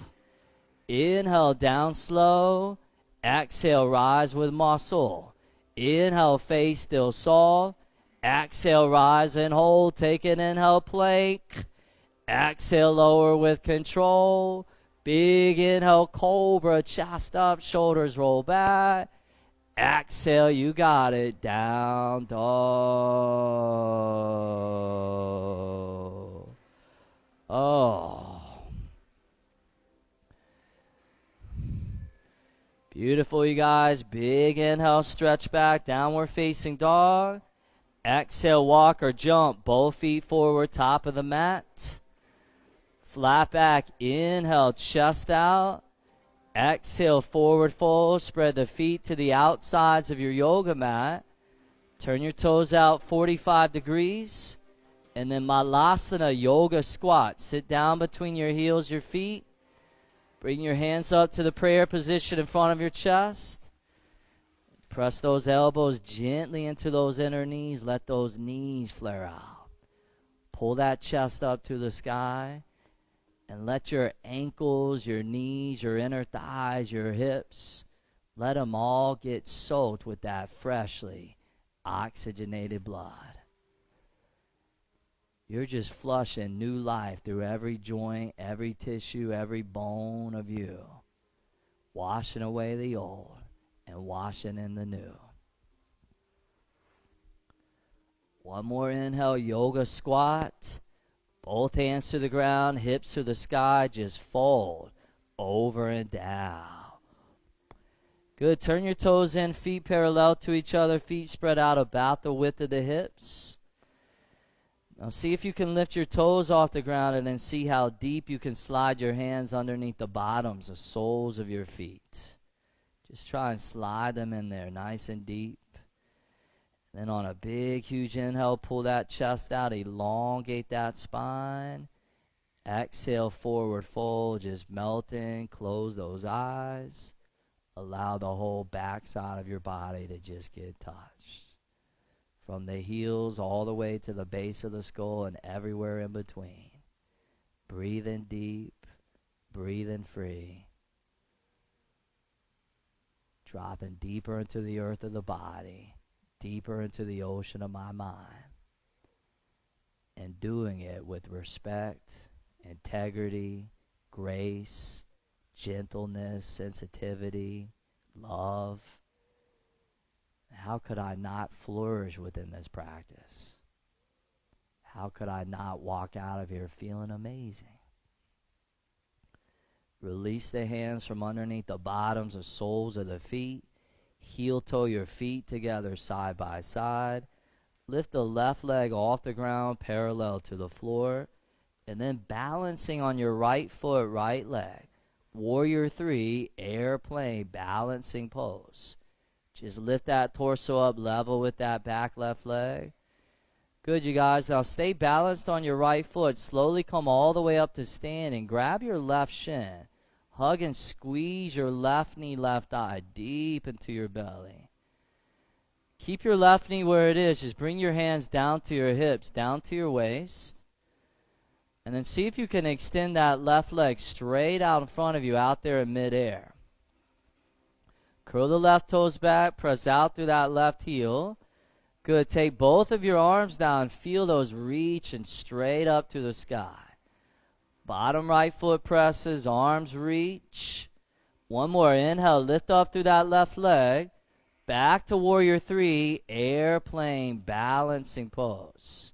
Inhale, down slow. Exhale, rise with muscle. Inhale, face still soft. Exhale, rise and hold. Take an inhale, plank. Exhale, lower with control. Big inhale, cobra, chest up, shoulders roll back. Exhale, you got it, down dog. Oh. Beautiful, you guys. Big inhale, stretch back, downward facing dog. Exhale, walk or jump, both feet forward, top of the mat. Flat back, inhale, chest out. Exhale, forward fold. Spread the feet to the outsides of your yoga mat. Turn your toes out 45 degrees. And then Malasana yoga squat. Sit down between your heels, your feet. Bring your hands up to the prayer position in front of your chest. Press those elbows gently into those inner knees. Let those knees flare out. Pull that chest up to the sky. And let your ankles, your knees, your inner thighs, your hips, let them all get soaked with that freshly oxygenated blood. You're just flushing new life through every joint, every tissue, every bone of you. Washing away the old and washing in the new. One more inhale, yoga squat. Both hands to the ground, hips to the sky, just fold over and down. Good, turn your toes in, feet parallel to each other, feet spread out about the width of the hips. Now see if you can lift your toes off the ground and then see how deep you can slide your hands underneath the bottoms, the soles of your feet. Just try and slide them in there nice and deep. Then on a big, huge inhale, pull that chest out, elongate that spine. Exhale, forward fold, just melting, close those eyes. Allow the whole backside of your body to just get touched. From the heels all the way to the base of the skull and everywhere in between. Breathing deep, breathing free. Dropping deeper into the earth of the body, deeper into the ocean of my mind. And doing it with respect, integrity, grace, gentleness, sensitivity, love. How could I not flourish within this practice? How could I not walk out of here feeling amazing? Release the hands from underneath the bottoms or soles of the feet. Heel toe your feet together side by side. Lift the left leg off the ground parallel to the floor. And then balancing on your right foot, right leg. Warrior 3, airplane balancing pose. Just lift that torso up level with that back left leg. Good, you guys. Now stay balanced on your right foot. Slowly come all the way up to standing. Grab your left shin. Hug and squeeze your left knee, left eye deep into your belly. Keep your left knee where it is. Just bring your hands down to your hips, down to your waist. And then see if you can extend that left leg straight out in front of you, out there in midair. Curl the left toes back. Press out through that left heel. Good. Take both of your arms down. Feel those reaching straight up to the sky. Bottom right foot presses. Arms reach. One more. Inhale. Lift up through that left leg. Back to Warrior 3. Airplane balancing pose.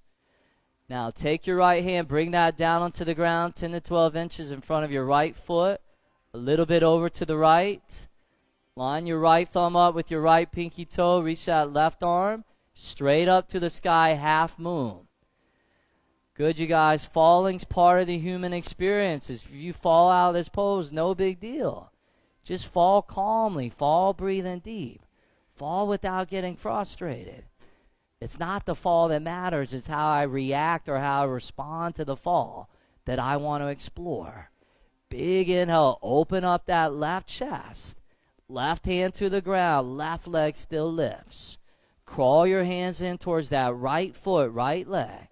Now take your right hand. Bring that down onto the ground 10 to 12 inches in front of your right foot. A little bit over to the right. Line your right thumb up with your right pinky toe. Reach that left arm. Straight up to the sky, half moon. Good, you guys. Falling's part of the human experience. If you fall out of this pose, no big deal. Just fall calmly. Fall breathing deep. Fall without getting frustrated. It's not the fall that matters. It's how I react or how I respond to the fall that I want to explore. Big inhale. Open up that left chest. Left hand to the ground. Left leg still lifts. Crawl your hands in towards that right foot, right leg.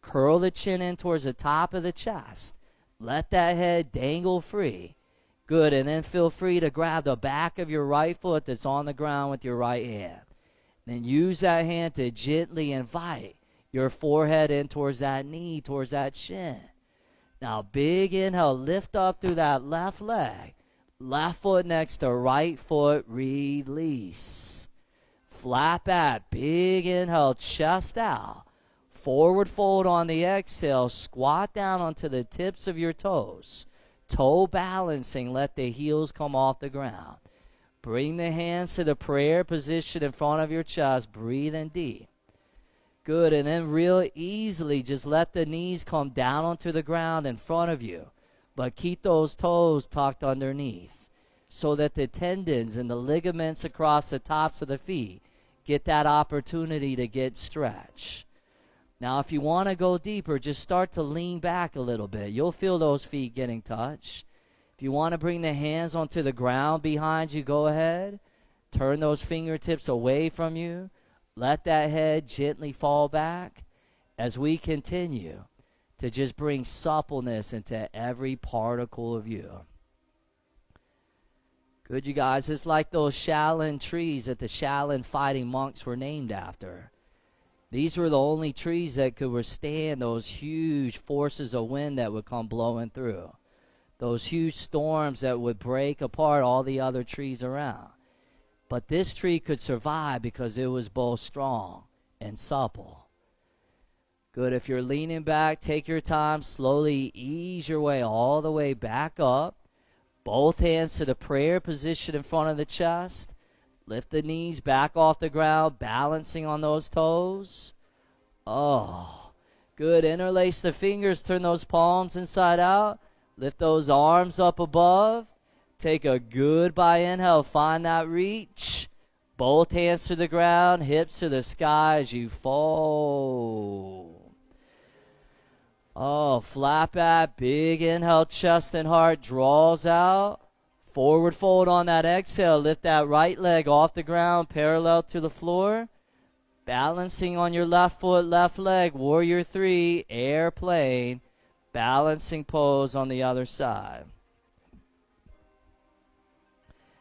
Curl the chin in towards the top of the chest. Let that head dangle free. Good, and then feel free to grab the back of your right foot that's on the ground with your right hand. Then use that hand to gently invite your forehead in towards that knee, towards that shin. Now, big inhale, lift up through that left leg. Left foot next to right foot, release. Flat back, big inhale, chest out. Forward fold on the exhale, squat down onto the tips of your toes. Toe balancing, let the heels come off the ground. Bring the hands to the prayer position in front of your chest, breathing deep. Good, and then real easily, just let the knees come down onto the ground in front of you. But keep those toes tucked underneath so that the tendons and the ligaments across the tops of the feet get that opportunity to get stretched. Now, if you want to go deeper, just start to lean back a little bit. You'll feel those feet getting touched. If you want to bring the hands onto the ground behind you, go ahead. Turn those fingertips away from you. Let that head gently fall back as we continue to just bring suppleness into every particle of you. Good, you guys. It's like those Shaolin trees that the Shaolin fighting monks were named after. These were the only trees that could withstand those huge forces of wind that would come blowing through. Those huge storms that would break apart all the other trees around. But this tree could survive because it was both strong and supple. Good. If you're leaning back, take your time. Slowly ease your way all the way back up. Both hands to the prayer position in front of the chest. Lift the knees back off the ground, balancing on those toes. Oh, good. Interlace the fingers, turn those palms inside out. Lift those arms up above. Take a goodbye inhale. Find that reach. Both hands to the ground, hips to the sky as you fold. Oh, flat back, big inhale, chest and heart draws out. Forward fold on that exhale. Lift that right leg off the ground, parallel to the floor. Balancing on your left foot, left leg, warrior three, airplane. Balancing pose on the other side.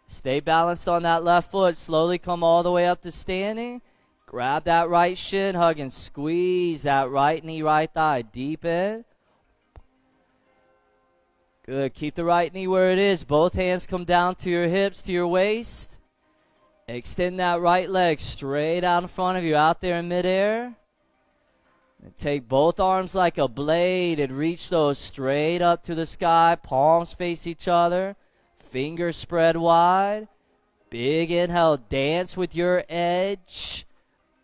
Stay balanced on that left foot. Slowly come all the way up to standing. Grab that right shin, hug and squeeze that right knee, right thigh. Deep in. Good. Keep the right knee where it is. Both hands come down to your hips, to your waist. Extend that right leg straight out in front of you, out there in midair. And take both arms like a blade and reach those straight up to the sky. Palms face each other. Fingers spread wide. Big inhale. Dance with your edge.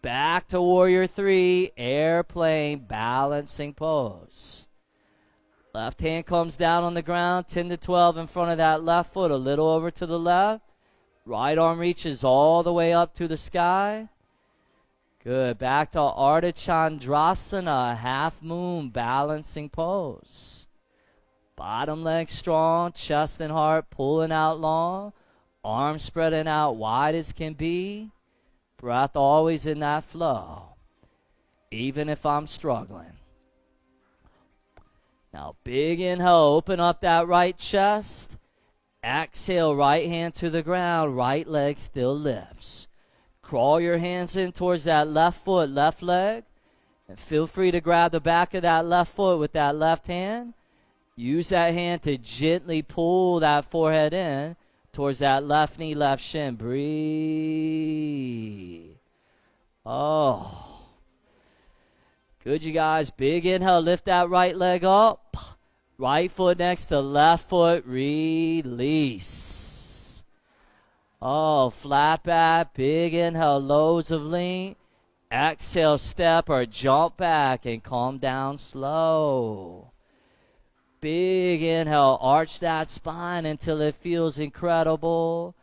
Back to warrior three. Airplane balancing pose. Left hand comes down on the ground. 10 to 12 in front of that left foot. A little over to the left. Right arm reaches all the way up to the sky. Good. Back to Ardha Chandrasana, half moon balancing pose. Bottom leg strong, chest and heart pulling out long. Arms spreading out wide as can be. Breath always in that flow, even if I'm struggling. Now big inhale, open up that right chest. Exhale, right hand to the ground, right leg still lifts. Crawl your hands in towards that left foot, left leg. And feel free to grab the back of that left foot with that left hand. Use that hand to gently pull that forehead in towards that left knee, left shin. Breathe. Oh. Good, you guys. Big inhale, lift that right leg up. Right foot next to left foot, release. Oh, flat back, big inhale, loads of lean. Exhale, step or jump back and calm down slow. Big inhale, arch that spine until it feels incredible.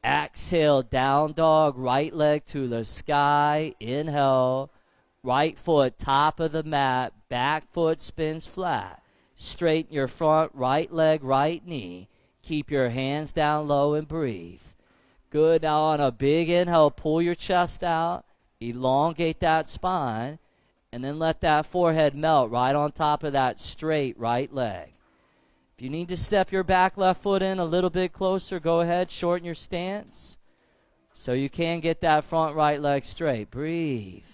Exhale, down dog, right leg to the sky. Inhale, right foot top of the mat, back foot spins flat. Straighten your front, right leg, right knee. Keep your hands down low and breathe. Good. Now on a big inhale, pull your chest out. Elongate that spine. And then let that forehead melt right on top of that straight right leg. If you need to step your back left foot in a little bit closer, go ahead. Shorten your stance so you can get that front right leg straight. Breathe.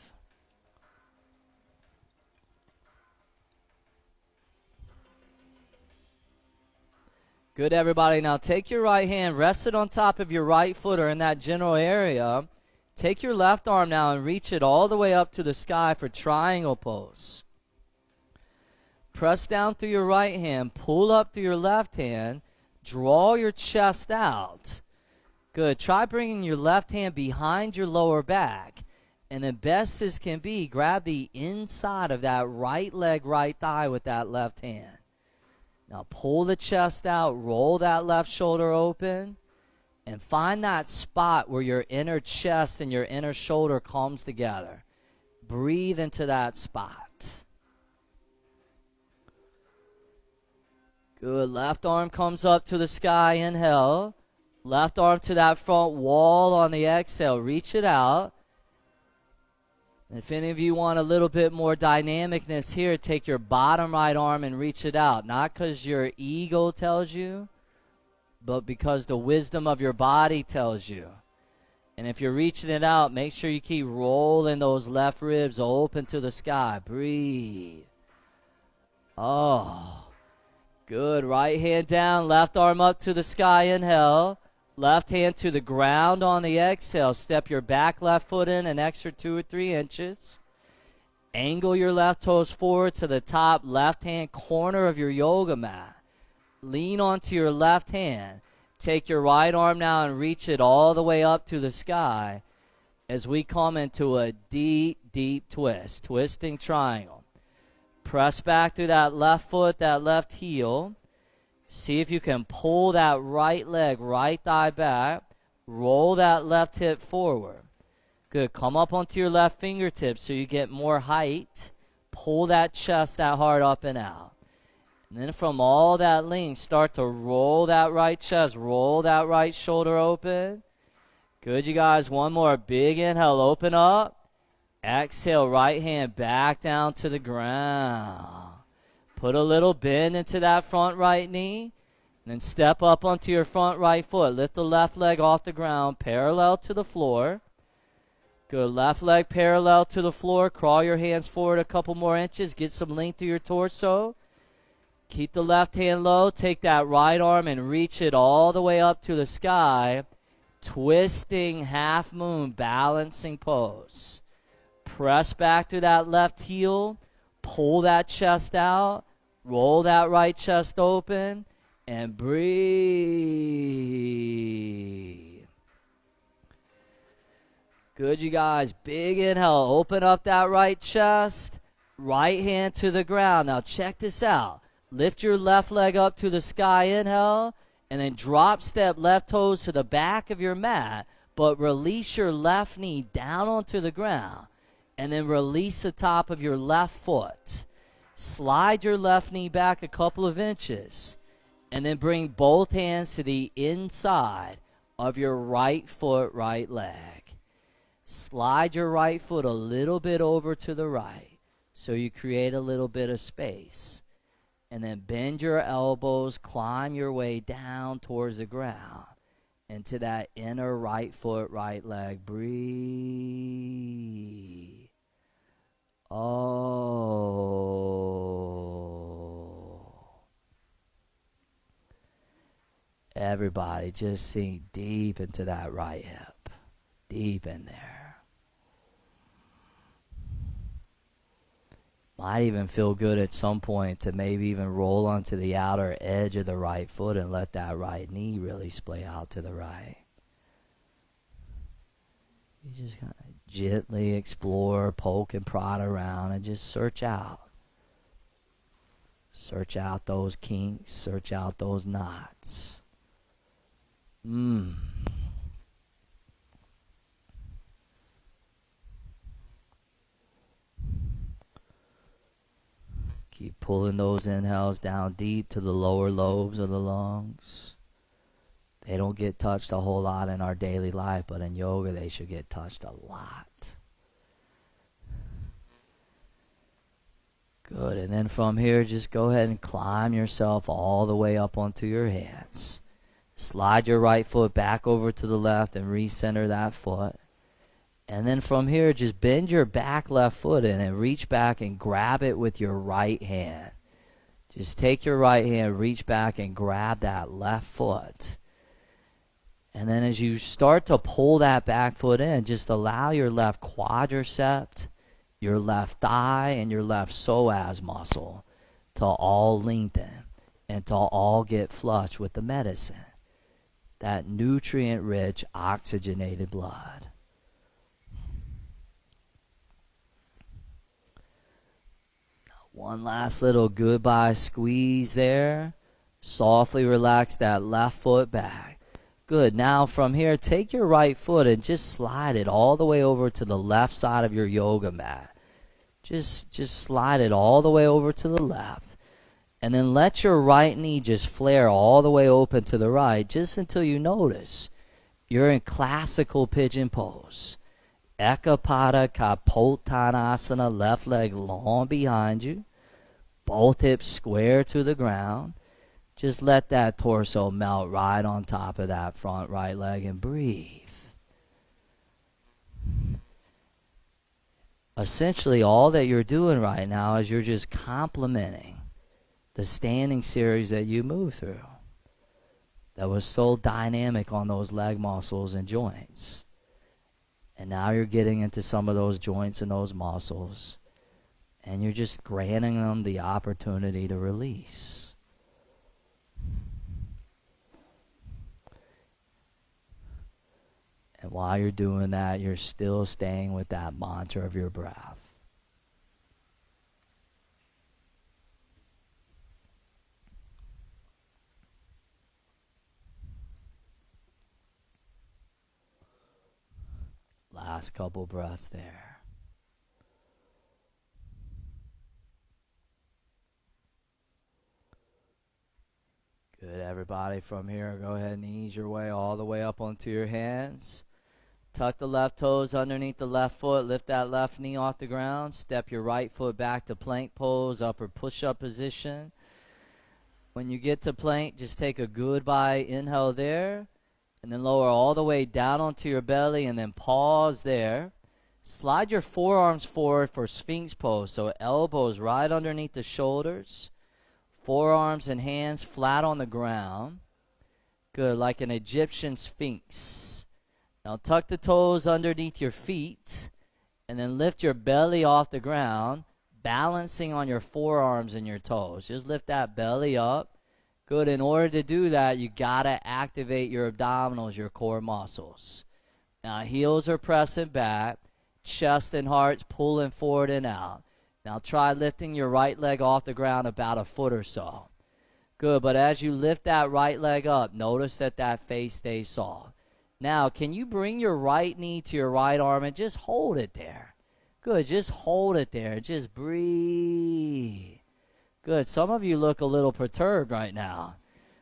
Good, everybody. Now take your right hand, rest it on top of your right foot or in that general area. Take your left arm now and reach it all the way up to the sky for triangle pose. Press down through your right hand, pull up through your left hand, draw your chest out. Good. Try bringing your left hand behind your lower back. And then best as can be, grab the inside of that right leg, right thigh with that left hand. Now pull the chest out, roll that left shoulder open, and find that spot where your inner chest and your inner shoulder comes together. Breathe into that spot. Good. Left arm comes up to the sky, inhale. Left arm to that front wall on the exhale. Reach it out. If any of you want a little bit more dynamicness here, take your bottom right arm and reach it out. Not because your ego tells you, but because the wisdom of your body tells you. And if you're reaching it out, make sure you keep rolling those left ribs open to the sky. Breathe. Oh, good. Right hand down, left arm up to the sky. Inhale. Left hand to the ground on the exhale. Step your back left foot in an extra 2 or 3 inches. Angle your left toes forward to the top left hand corner of your yoga mat. Lean onto your left hand. Take your right arm now and reach it all the way up to the sky as we come into a deep, deep twist. Twisting triangle. Press back through that left foot, that left heel. See if you can pull that right leg, right thigh back. Roll that left hip forward. Good. Come up onto your left fingertips so you get more height. Pull that chest, that heart up and out. And then from all that length, start to roll that right chest. Roll that right shoulder open. Good, you guys. One more. Big inhale. Open up. Exhale. Right hand back down to the ground. Put a little bend into that front right knee. And then step up onto your front right foot. Lift the left leg off the ground, parallel to the floor. Good. Left leg parallel to the floor. Crawl your hands forward a couple more inches. Get some length through your torso. Keep the left hand low. Take that right arm and reach it all the way up to the sky. Twisting half moon, balancing pose. Press back to that left heel. Pull that chest out. Roll that right chest open. And breathe. Good, you guys. Big inhale. Open up that right chest. Right hand to the ground. Now check this out. Lift your left leg up to the sky. Inhale. And then drop step left toes to the back of your mat. But release your left knee down onto the ground. And then release the top of your left foot. Slide your left knee back a couple of inches. And then bring both hands to the inside of your right foot, right leg. Slide your right foot a little bit over to the right so you create a little bit of space. And then bend your elbows, climb your way down towards the ground into that inner right foot, right leg. Breathe. Everybody just sink deep into that right hip. Deep in there. Might even feel good at some point to maybe even roll onto the outer edge of the right foot and let that right knee really splay out to the right. You just kind of gently explore, poke and prod around and just search out. Search out those kinks, search out those knots. Keep pulling those inhales down deep to the lower lobes of the lungs. They don't get touched a whole lot in our daily life, but in yoga they should get touched a lot. Good, and then from here just go ahead and climb yourself all the way up onto your hands. Slide your right foot back over to the left and recenter that foot. And then from here, just bend your back left foot in and reach back and grab it with your right hand. Just take your right hand, reach back and grab that left foot. And then as you start to pull that back foot in, just allow your left quadricep, your left thigh, and your left psoas muscle to all lengthen and to all get flush with the medicine. That nutrient-rich, oxygenated blood. One last little goodbye squeeze there. Softly relax that left foot back. Good. Now from here, take your right foot and just slide it all the way over to the left side of your yoga mat. Just slide it all the way over to the left. And then let your right knee just flare all the way open to the right just until you notice you're in classical pigeon pose. Ekapada Kapottanasana, left leg long behind you. Both hips square to the ground. Just let that torso melt right on top of that front right leg and breathe. Essentially, all that you're doing right now is you're just complementing the standing series that you move through. That was so dynamic on those leg muscles and joints. And now you're getting into some of those joints and those muscles, and you're just granting them the opportunity to release. And while you're doing that, you're still staying with that mantra of your breath. last couple breaths there. Good, everybody. From here, go ahead and ease your way all the way up onto your hands. Tuck the left toes underneath the left foot. Lift that left knee off the ground. Step your right foot back to plank pose, upper push-up position. When you get to plank, just take a goodbye inhale there, and then lower all the way down onto your belly, and then pause there. Slide your forearms forward for Sphinx pose, so elbows right underneath the shoulders. Forearms and hands flat on the ground. Good, like an Egyptian Sphinx. Now tuck the toes underneath your feet, and then lift your belly off the ground, balancing on your forearms and your toes. Just lift that belly up. Good, in order to do that, you gotta activate your abdominals, your core muscles. Now heels are pressing back, chest and heart's pulling forward and out. Now try lifting your right leg off the ground about a foot or so. Good, but as you lift that right leg up, notice that that face stays soft. Now, can you bring your right knee to your right arm and just hold it there? Good, just hold it there. Just breathe. Good, some of you look a little perturbed right now.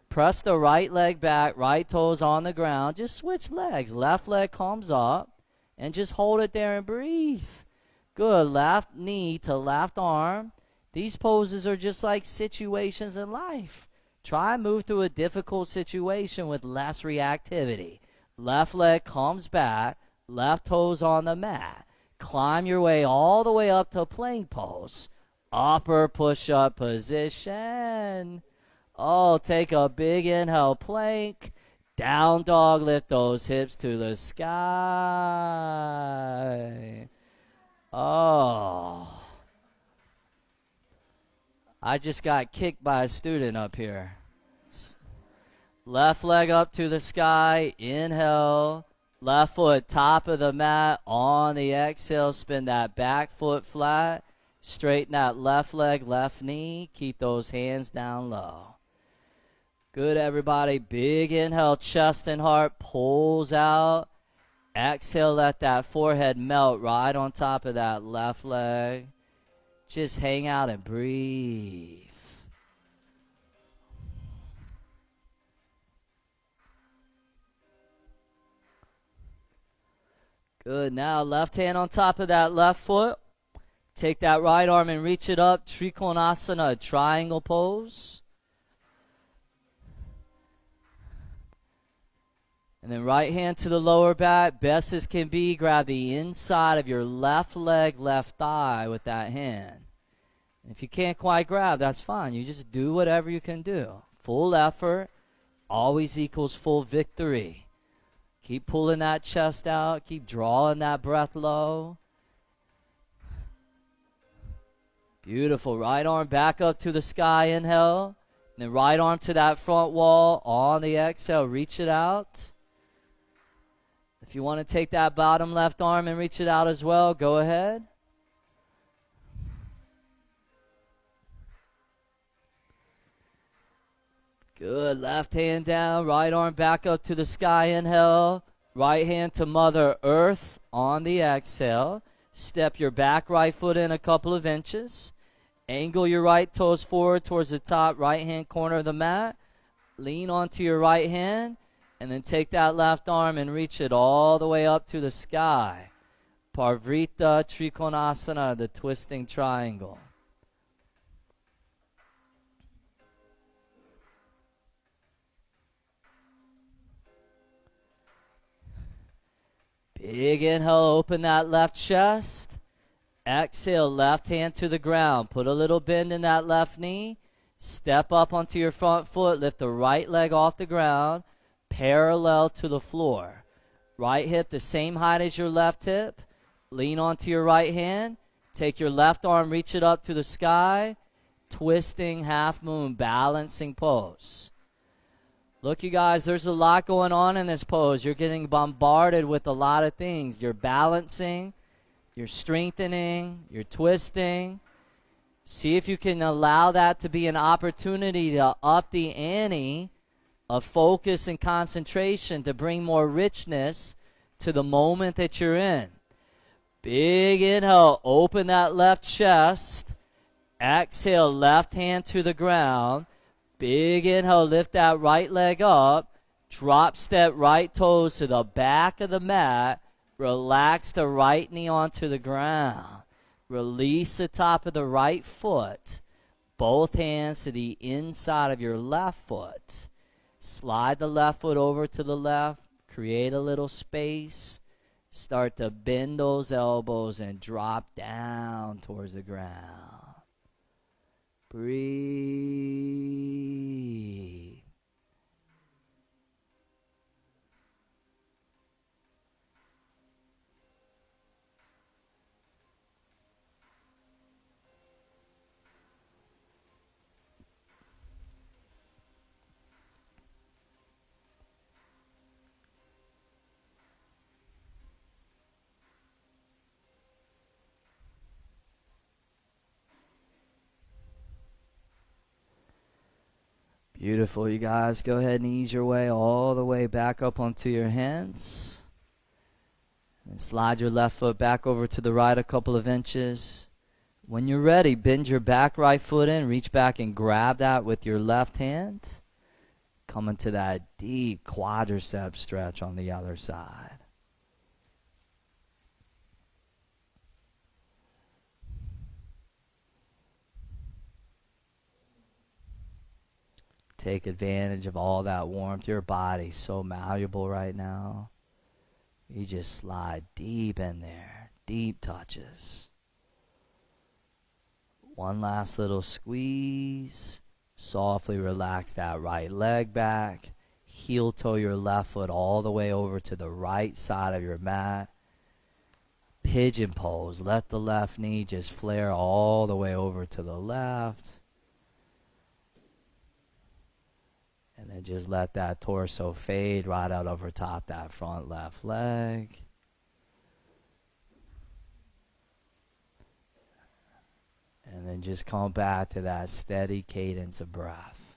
Press the right leg back, right toes on the ground. Just switch legs. Left leg comes up and just hold it there and breathe. Good, left knee to left arm. These poses are just like situations in life. Try and move through a difficult situation with less reactivity. Left leg comes back, left toes on the mat. Climb your way all the way up to plank pose. Upper push-up position. Oh, take a big inhale, plank. Down dog, lift those hips to the sky. Oh. I just got kicked by a student up here. Left leg up to the sky, inhale, left foot top of the mat, on the exhale, spin that back foot flat, straighten that left leg, left knee, keep those hands down low. Good, everybody, big inhale, chest and heart pulls out, exhale, let that forehead melt right on top of that left leg. Just hang out and breathe. Good. Now left hand on top of that left foot. Take that right arm and reach it up. Trikonasana, triangle pose. And then right hand to the lower back. Best as can be, grab the inside of your left leg, left thigh with that hand. And if you can't quite grab, that's fine. You just do whatever you can do. Full effort always equals full victory. Keep pulling that chest out. Keep drawing that breath low. Beautiful. Right arm back up to the sky. Inhale. And then right arm to that front wall. On the exhale, reach it out. If you want to take that bottom left arm and reach it out as well, go ahead. Good. Left hand down, right arm back up to the sky. Inhale. Right hand to Mother Earth on the exhale. Step your back right foot in a couple of inches. Angle your right toes forward towards the top right hand corner of the mat. Lean onto your right hand. And then take that left arm and reach it all the way up to the sky. Parvrita Trikonasana, the twisting triangle. Big inhale, open that left chest. Exhale, left hand to the ground. Put a little bend in that left knee. Step up onto your front foot. Lift the right leg off the ground, parallel to the floor. Right hip the same height as your left hip. Lean onto your right hand. Take your left arm, reach it up to the sky. Twisting half moon, balancing pose. Look, you guys, there's a lot going on in this pose. You're getting bombarded with a lot of things. You're balancing, you're strengthening, you're twisting. See if you can allow that to be an opportunity to up the ante of focus and concentration, to bring more richness to the moment that you're in. Big inhale, open that left chest. Exhale, left hand to the ground. Big inhale, lift that right leg up. Drop step right toes to the back of the mat. Relax the right knee onto the ground. Release the top of the right foot. Both hands to the inside of your left foot. Slide the left foot over to the left. Create a little space. Start to bend those elbows and drop down towards the ground. Breathe. Beautiful, you guys. Go ahead and ease your way all the way back up onto your hands. And slide your left foot back over to the right a couple of inches. When you're ready, bend your back right foot in. Reach back and grab that with your left hand. Come into that deep quadricep stretch on the other side. Take advantage of all that warmth. Your body's so malleable right now. You just slide deep in there. Deep touches. One last little squeeze. Softly relax that right leg back. Heel toe your left foot all the way over to the right side of your mat. Pigeon pose. Let the left knee just flare all the way over to the left. And then just let that torso fade right out over top that front left leg. And then just come back to that steady cadence of breath.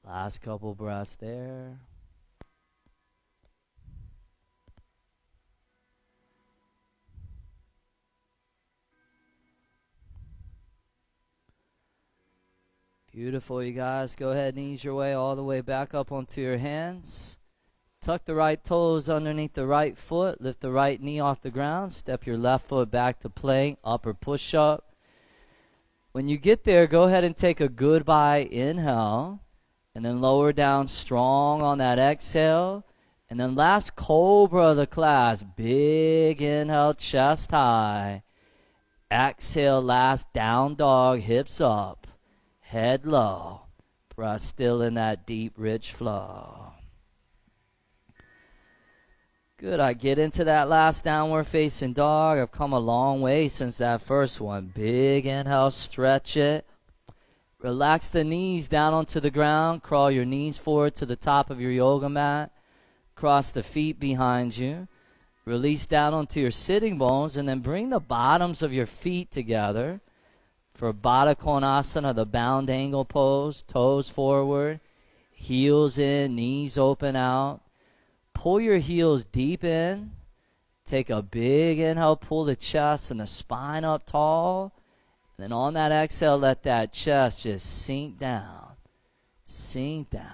Last couple breaths there. Beautiful, you guys. Go ahead and ease your way all the way back up onto your hands. Tuck the right toes underneath the right foot. Lift the right knee off the ground. Step your left foot back to plank, upper push-up. When you get there, go ahead and take a goodbye inhale. And then lower down strong on that exhale. And then last cobra of the class. Big inhale, chest high. Exhale, last down dog, hips up. Head low. Breath still in that deep, rich flow. Good. I get into that last downward facing dog. I've come a long way since that first one. Big inhale, stretch it. Relax the knees down onto the ground. Crawl your knees forward to the top of your yoga mat. Cross the feet behind you. Release down onto your sitting bones, and then bring the bottoms of your feet together for Baddha Konasana, the bound angle pose. Toes forward, heels in, knees open out. Pull your heels deep in. Take a big inhale, pull the chest and the spine up tall. And then on that exhale, let that chest just sink down. Sink down.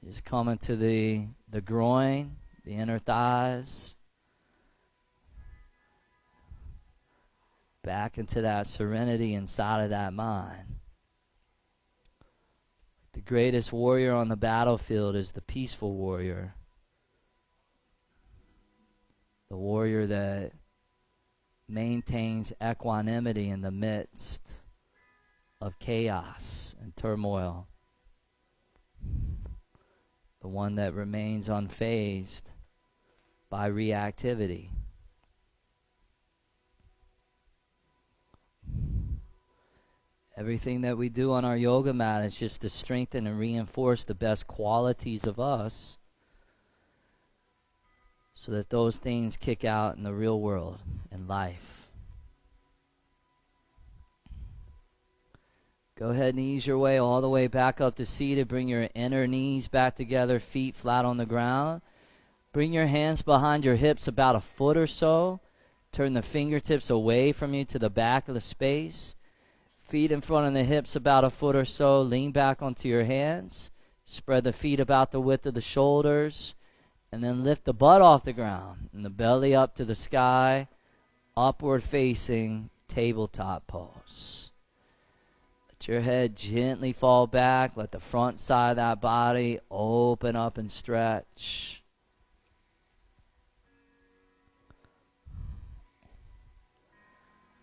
Just come into the groin, the inner thighs. Back into that serenity inside of that mind. The greatest warrior on the battlefield is the peaceful warrior. The warrior that maintains equanimity in the midst of chaos and turmoil. The one that remains unfazed by reactivity. Everything that we do on our yoga mat is just to strengthen and reinforce the best qualities of us so that those things kick out in the real world and life. Go ahead and ease your way all the way back up to seated. Bring your inner knees back together, feet flat on the ground. Bring your hands behind your hips about a foot or so. Turn the fingertips away from you to the back of the space. Feet in front of the hips about a foot or so. Lean back onto your hands. Spread the feet about the width of the shoulders. And then lift the butt off the ground and the belly up to the sky. Upward facing tabletop pose. Let your head gently fall back. Let the front side of that body open up and stretch.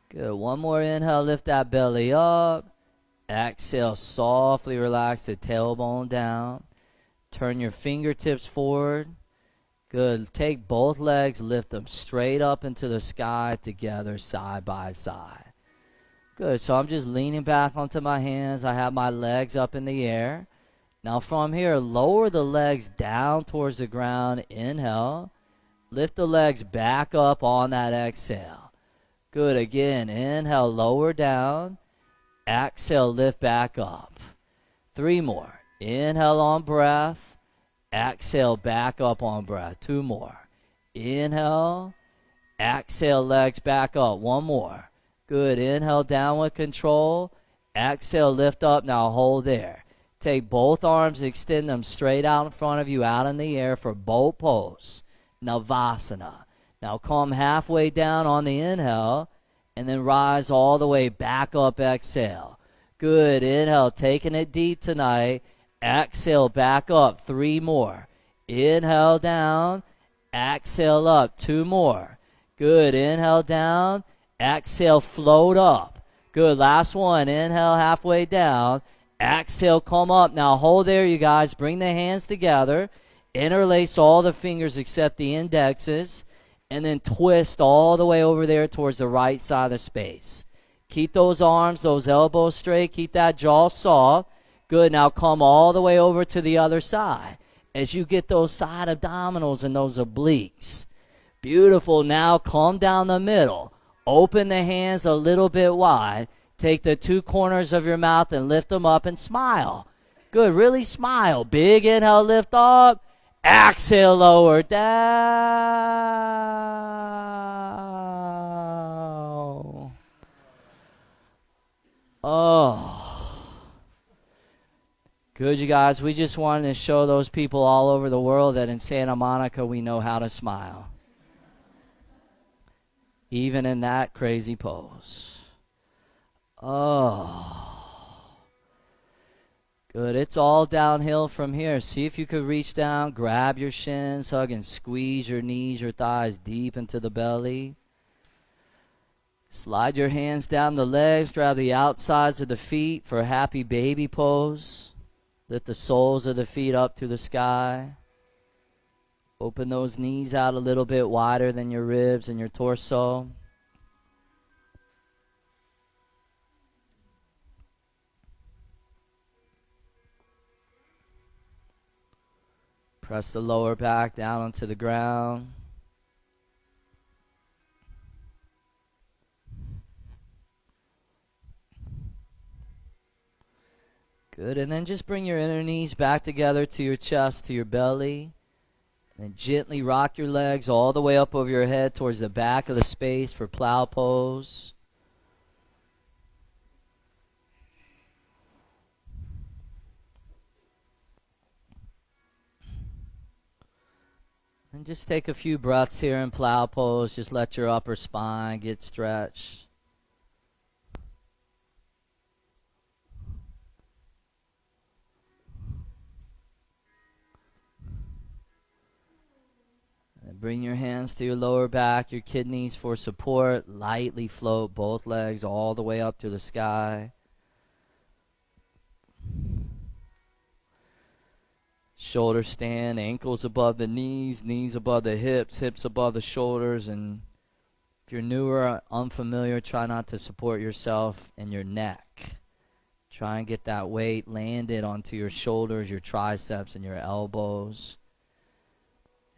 Good. One more inhale, lift that belly up. Exhale, softly relax the tailbone down. Turn your fingertips forward. Good. Take both legs, lift them straight up into the sky together, side by side. Good. So I'm just leaning back onto my hands. I have my legs up in the air. Now from here, lower the legs down towards the ground. Inhale. Lift the legs back up on that exhale. Good. Again, inhale, lower down. Exhale, lift back up. 3 more. Inhale on breath. Exhale, back up on breath. 2 more. Inhale. Exhale, legs back up. 1 more. Good. Inhale, down with control. Exhale, lift up. Now hold there. Take both arms, extend them straight out in front of you, out in the air for boat pose. Navasana. Now come halfway down on the inhale, and then rise all the way back up, exhale. Good, inhale, taking it deep tonight. Exhale, back up, 3 more. Inhale down, exhale up, 2 more. Good, inhale down, exhale, float up. Good, last one, inhale halfway down. Exhale, come up. Now hold there, you guys. Bring the hands together. Interlace all the fingers except the indexes. And then twist all the way over there towards the right side of the space. Keep those arms, those elbows straight. Keep that jaw soft. Good. Now come all the way over to the other side as you get those side abdominals and those obliques. Beautiful. Now come down the middle. Open the hands a little bit wide. Take the 2 corners of your mouth and lift them up and smile. Good. Really smile. Big inhale, lift up. Exhale, lower down. Oh. Good, you guys. We just wanted to show those people all over the world that in Santa Monica we know how to smile. Even in that crazy pose. Oh. Good. It's all downhill from here. See if you could reach down, grab your shins, hug and squeeze your knees, your thighs deep into the belly. Slide your hands down the legs, grab the outsides of the feet for a happy baby pose. Lift the soles of the feet up to the sky. Open those knees out a little bit wider than your ribs and your torso. Press the lower back down onto the ground. Good, and then just bring your inner knees back together to your chest, to your belly. And then gently rock your legs all the way up over your head towards the back of the space for plow pose. And just take a few breaths here in plow pose. Just let your upper spine get stretched. And bring your hands to your lower back, your kidneys for support. Lightly float both legs all the way up to the sky. Shoulders stand, ankles above the knees, knees above the hips, hips above the shoulders. And if you're new or unfamiliar, try not to support yourself in your neck. Try and get that weight landed onto your shoulders, your triceps, and your elbows.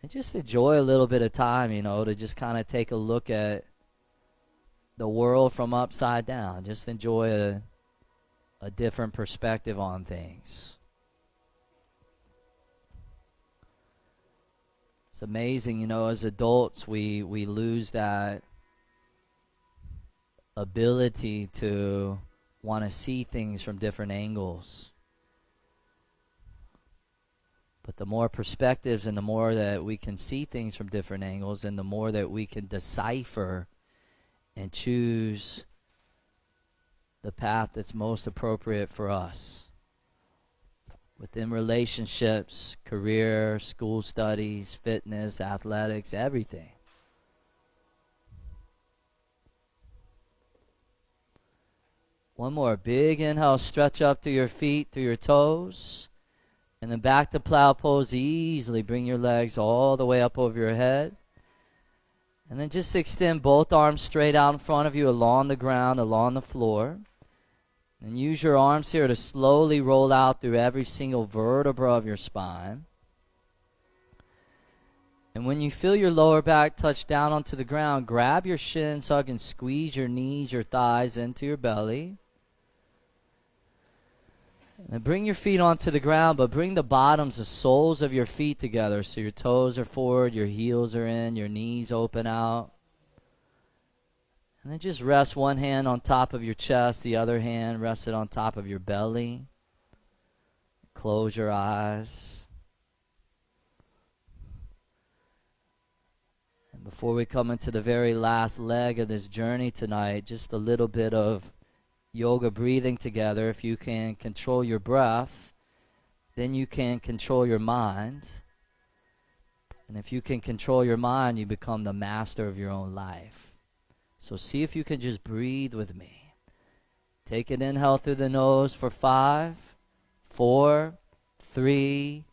And just enjoy a little bit of time, to just kind of take a look at the world from upside down. Just enjoy a different perspective on things. It's amazing, as adults, we lose that ability to want to see things from different angles. But the more perspectives and the more that we can see things from different angles, and the more that we can decipher and choose the path that's most appropriate for us. Within relationships, career, school studies, fitness, athletics, everything. One more big inhale, stretch up through your feet, through your toes. And then back to plow pose easily. Bring your legs all the way up over your head. And then just extend both arms straight out in front of you along the ground, along the floor. And use your arms here to slowly roll out through every single vertebra of your spine. And when you feel your lower back touch down onto the ground, grab your shins, hug, and squeeze your knees, your thighs into your belly. And then bring your feet onto the ground, but bring the bottoms, the soles of your feet together. So your toes are forward, your heels are in, your knees open out. And then just rest one hand on top of your chest, the other hand rested on top of your belly. Close your eyes. And before we come into the very last leg of this journey tonight, just a little bit of yoga breathing together. If you can control your breath, then you can control your mind. And if you can control your mind, you become the master of your own life. So see if you can just breathe with me. Take an inhale through the nose for 5, 4, 3,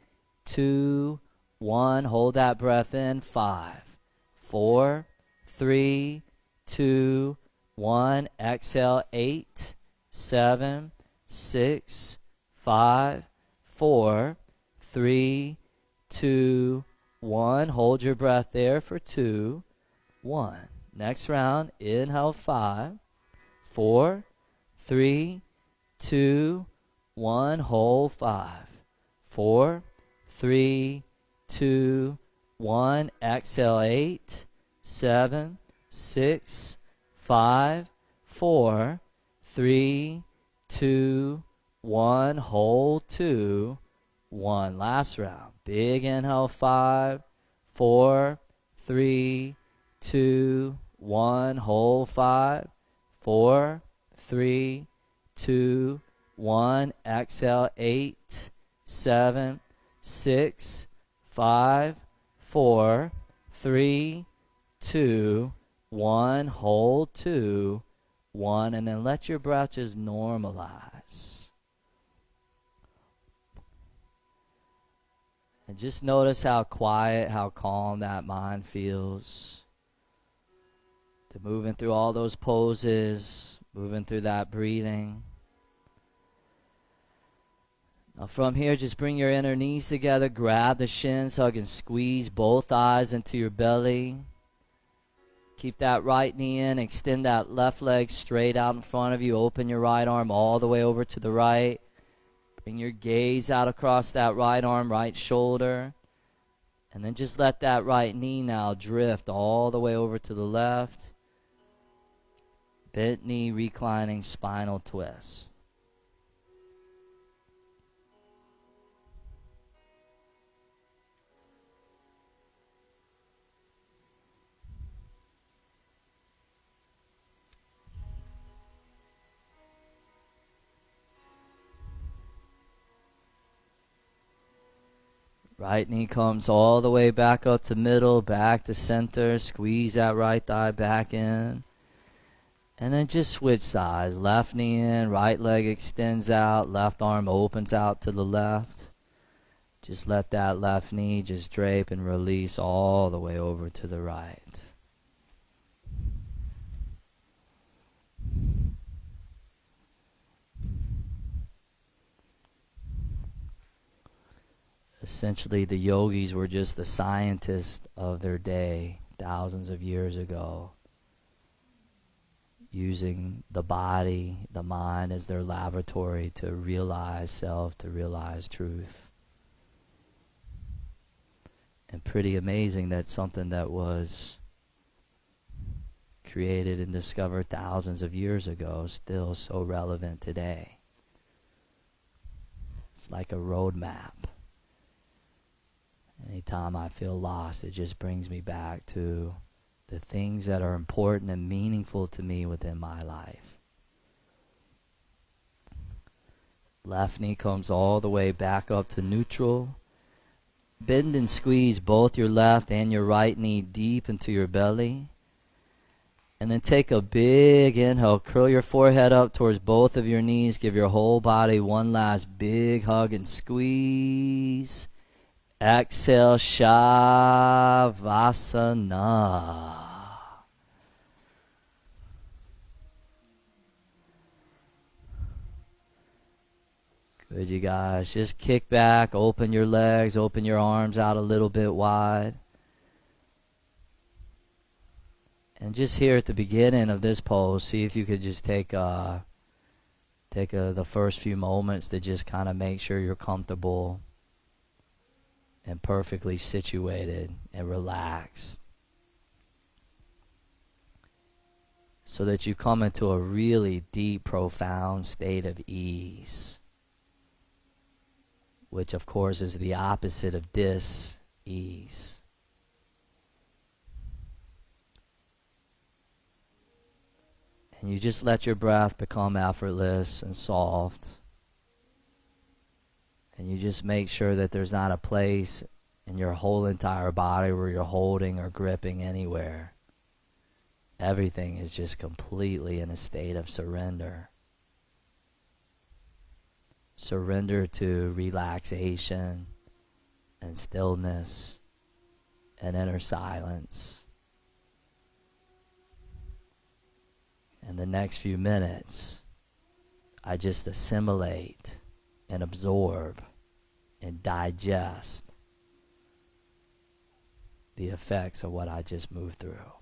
2, 1. Hold that breath in. 5, 4, 3, 2, 1. Exhale. 8, 7, 6, 5, 4, 3, 2, 1. Hold your breath there for 2, 1. Next round. Inhale. 5, 4, 3, 2, 1. Hold. 5, 4, 3, 2, 1. Exhale. 8, 7, 6, 5, 4, 3, 2, 1. Hold. 2, 1. Last round. Big inhale. 5, 4, 3, 2, 1. Hold. 5, 4, 3, 2, 1. Exhale. 8, 7, 6, 5, 4, 3, 2, 1. Hold. 2, 1. And then let your breath just normalize. And just notice how quiet, how calm that mind feels. To moving through all those poses, moving through that breathing. Now from here, just bring your inner knees together, grab the shins, hug and squeeze both thighs into your belly. Keep that right knee in, extend that left leg straight out in front of you, open your right arm all the way over to the right. Bring your gaze out across that right arm, right shoulder. And then just let that right knee now drift all the way over to the left. Bent knee, reclining spinal twist. Right knee comes all the way back up to middle, back to center. Squeeze that right thigh back in. And then just switch sides. Left knee in, right leg extends out, left arm opens out to the left. Just let that left knee just drape and release all the way over to the right. Essentially, the yogis were just the scientists of their day, thousands of years ago, using the body, the mind as their laboratory to realize self, to realize truth. And pretty amazing that something that was created and discovered thousands of years ago is still so relevant today. It's like a roadmap. Anytime I feel lost, it just brings me back to the things that are important and meaningful to me within my life. Left knee comes all the way back up to neutral. Bend and squeeze both your left and your right knee deep into your belly. And then take a big inhale. Curl your forehead up towards both of your knees. Give your whole body one last big hug and squeeze. Exhale, Shavasana. Good, you guys. Just kick back, open your legs, open your arms out a little bit wide. And just here at the beginning of this pose, see if you could just take the first few moments to just kind of make sure you're comfortable and perfectly situated and relaxed, so that you come into a really deep, profound state of ease, which of course is the opposite of dis-ease. And you just let your breath become effortless and soft. And you just make sure that there's not a place in your whole entire body where you're holding or gripping anywhere. Everything is just completely in a state of surrender. Surrender to relaxation and stillness and inner silence. And the next few minutes, I just assimilate and absorb and digest the effects of what I just moved through.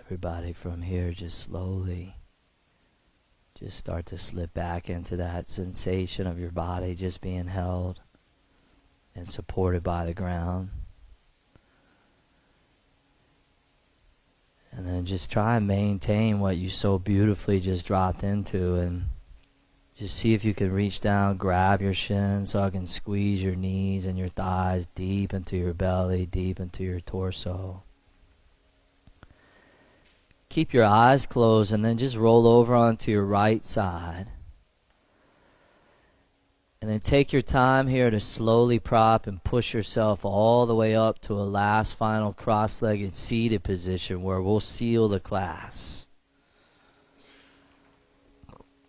Everybody from here, just slowly just start to slip back into that sensation of your body just being held and supported by the ground. And then just try and maintain what you so beautifully just dropped into, and just see if you can reach down, grab your shins so I can squeeze your knees and your thighs deep into your belly, deep into your torso. Keep your eyes closed and then just roll over onto your right side. And then take your time here to slowly prop and push yourself all the way up to a last final cross-legged seated position where we'll seal the class.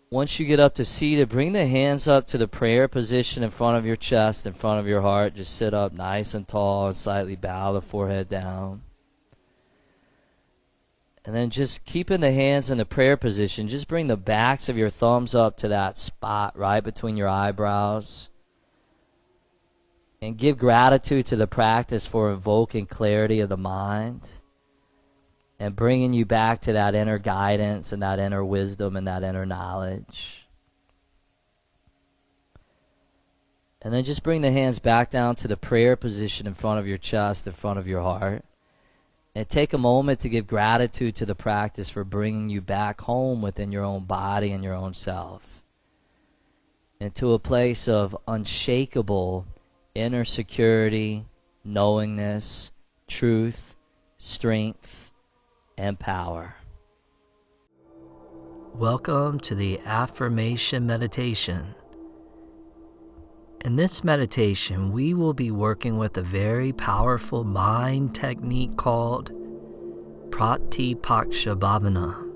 Once you get up to seated, bring the hands up to the prayer position in front of your chest, in front of your heart. Just sit up nice and tall and slightly bow the forehead down. And then just keeping the hands in the prayer position, just bring the backs of your thumbs up to that spot right between your eyebrows. And give gratitude to the practice for invoking clarity of the mind and bringing you back to that inner guidance and that inner wisdom and that inner knowledge. And then just bring the hands back down to the prayer position in front of your chest, in front of your heart. And take a moment to give gratitude to the practice for bringing you back home within your own body and your own self, into a place of unshakable inner security, knowingness, truth, strength, and power. Welcome to the Affirmation meditation. In this meditation, we will be working with a very powerful mind technique called Pratipakshabhavana.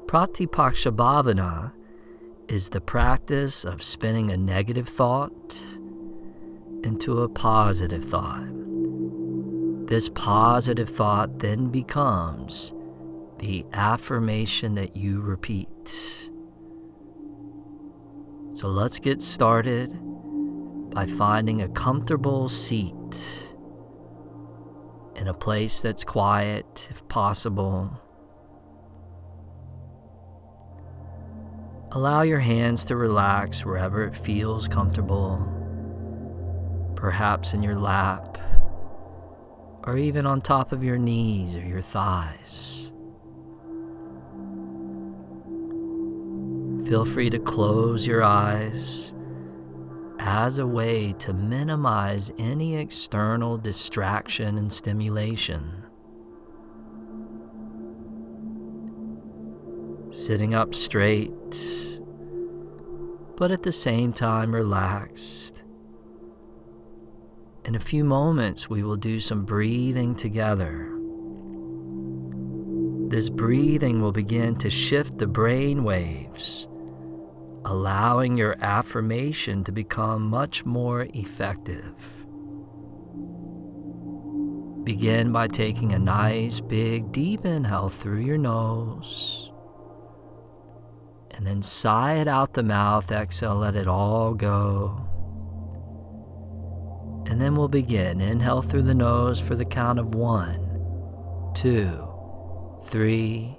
Pratipakshabhavana is the practice of spinning a negative thought into a positive thought. This positive thought then becomes the affirmation that you repeat. So let's get started by finding a comfortable seat in a place that's quiet, if possible. Allow your hands to relax wherever it feels comfortable, perhaps in your lap, or even on top of your knees or your thighs. Feel free to close your eyes as a way to minimize any external distraction and stimulation. Sitting up straight, but at the same time relaxed. In a few moments, we will do some breathing together. This breathing will begin to shift the brain waves, allowing your affirmation to become much more effective. Begin by taking a nice, big, deep inhale through your nose, and then sigh it out the mouth. Exhale, let it all go. And then we'll begin. Inhale through the nose for the count of 1, 2, 3,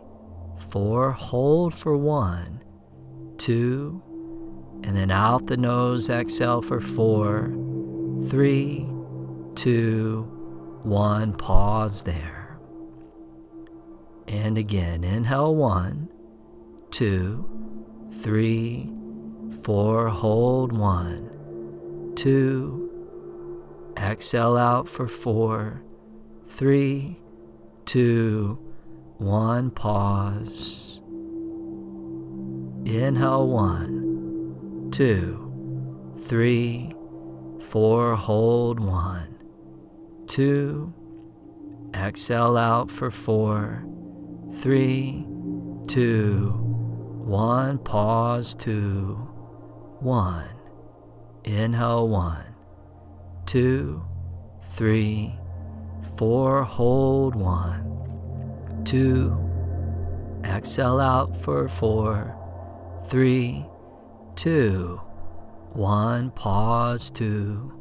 4. Hold for 1, 2, and then out the nose, exhale for 4, 3, 2, 1. Pause there. And again, inhale 1, 2, 3, 4. Hold 1, 2. Exhale out for 4, 3, 2, 1. Pause. Inhale 1, 2, 3, 4. Hold 1, 2. Exhale out for 4, 3, 2, 1. Pause 2, 1. Inhale 1, 2, 3, 4. Hold 1, 2. Exhale out for 4, 3, 2, 1. Pause 2,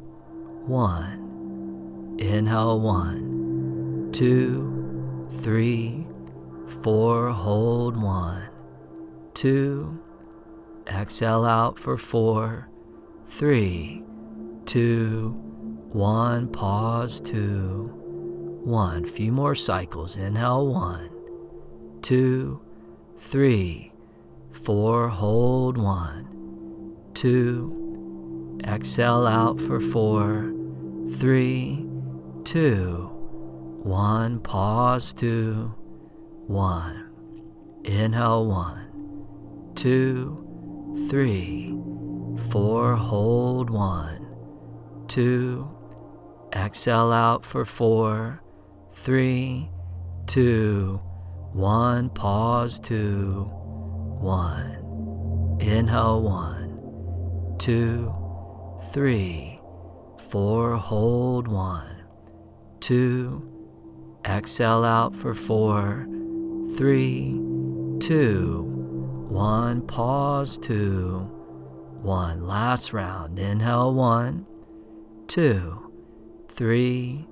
1. Inhale 1, 2. 3, 4, hold 1, 2, exhale out for 4, 3, 2, 1, pause 2, 1. Few more cycles. Inhale 1, 2, 3, 4, hold 1, 2, exhale out for 4, 3, 2, 1, pause 2, 1. Inhale 1, 2, 3, 4, hold 1, 2, exhale out for 4, 3, 2, 1, pause 2, 1. Inhale 1, 2, 3, 4, hold 1, 2, exhale out for 4, 3, 2, 1, pause 2, 1. Last round. Inhale 1, 2, 3,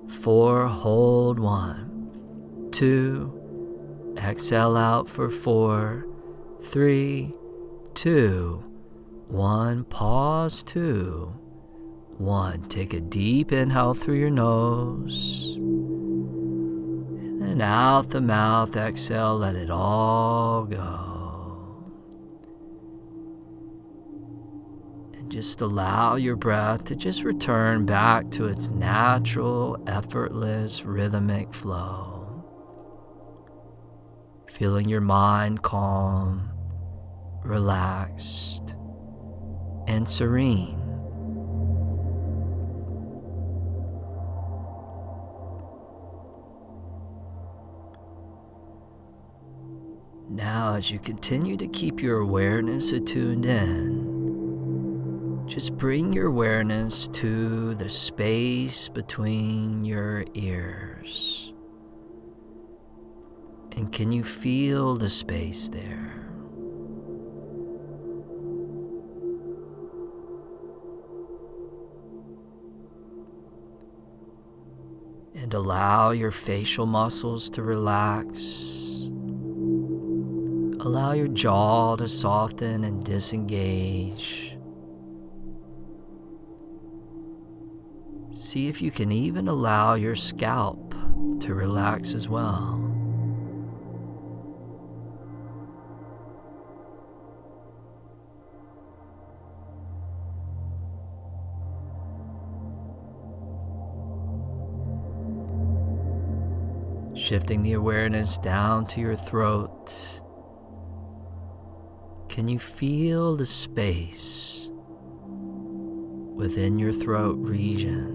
4, hold 1, 2, exhale out for 4, 3, 2, 1, pause 2, 1. Take a deep inhale through your nose, and then out the mouth, exhale, let it all go. And just allow your breath to just return back to its natural, effortless, rhythmic flow. Feeling your mind calm, relaxed, and serene. Now, as you continue to keep your awareness attuned in, just bring your awareness to the space between your ears. And can you feel the space there? And allow your facial muscles to relax. Allow your jaw to soften and disengage. See if you can even allow your scalp to relax as well. Shifting the awareness down to your throat. Can you feel the space within your throat region?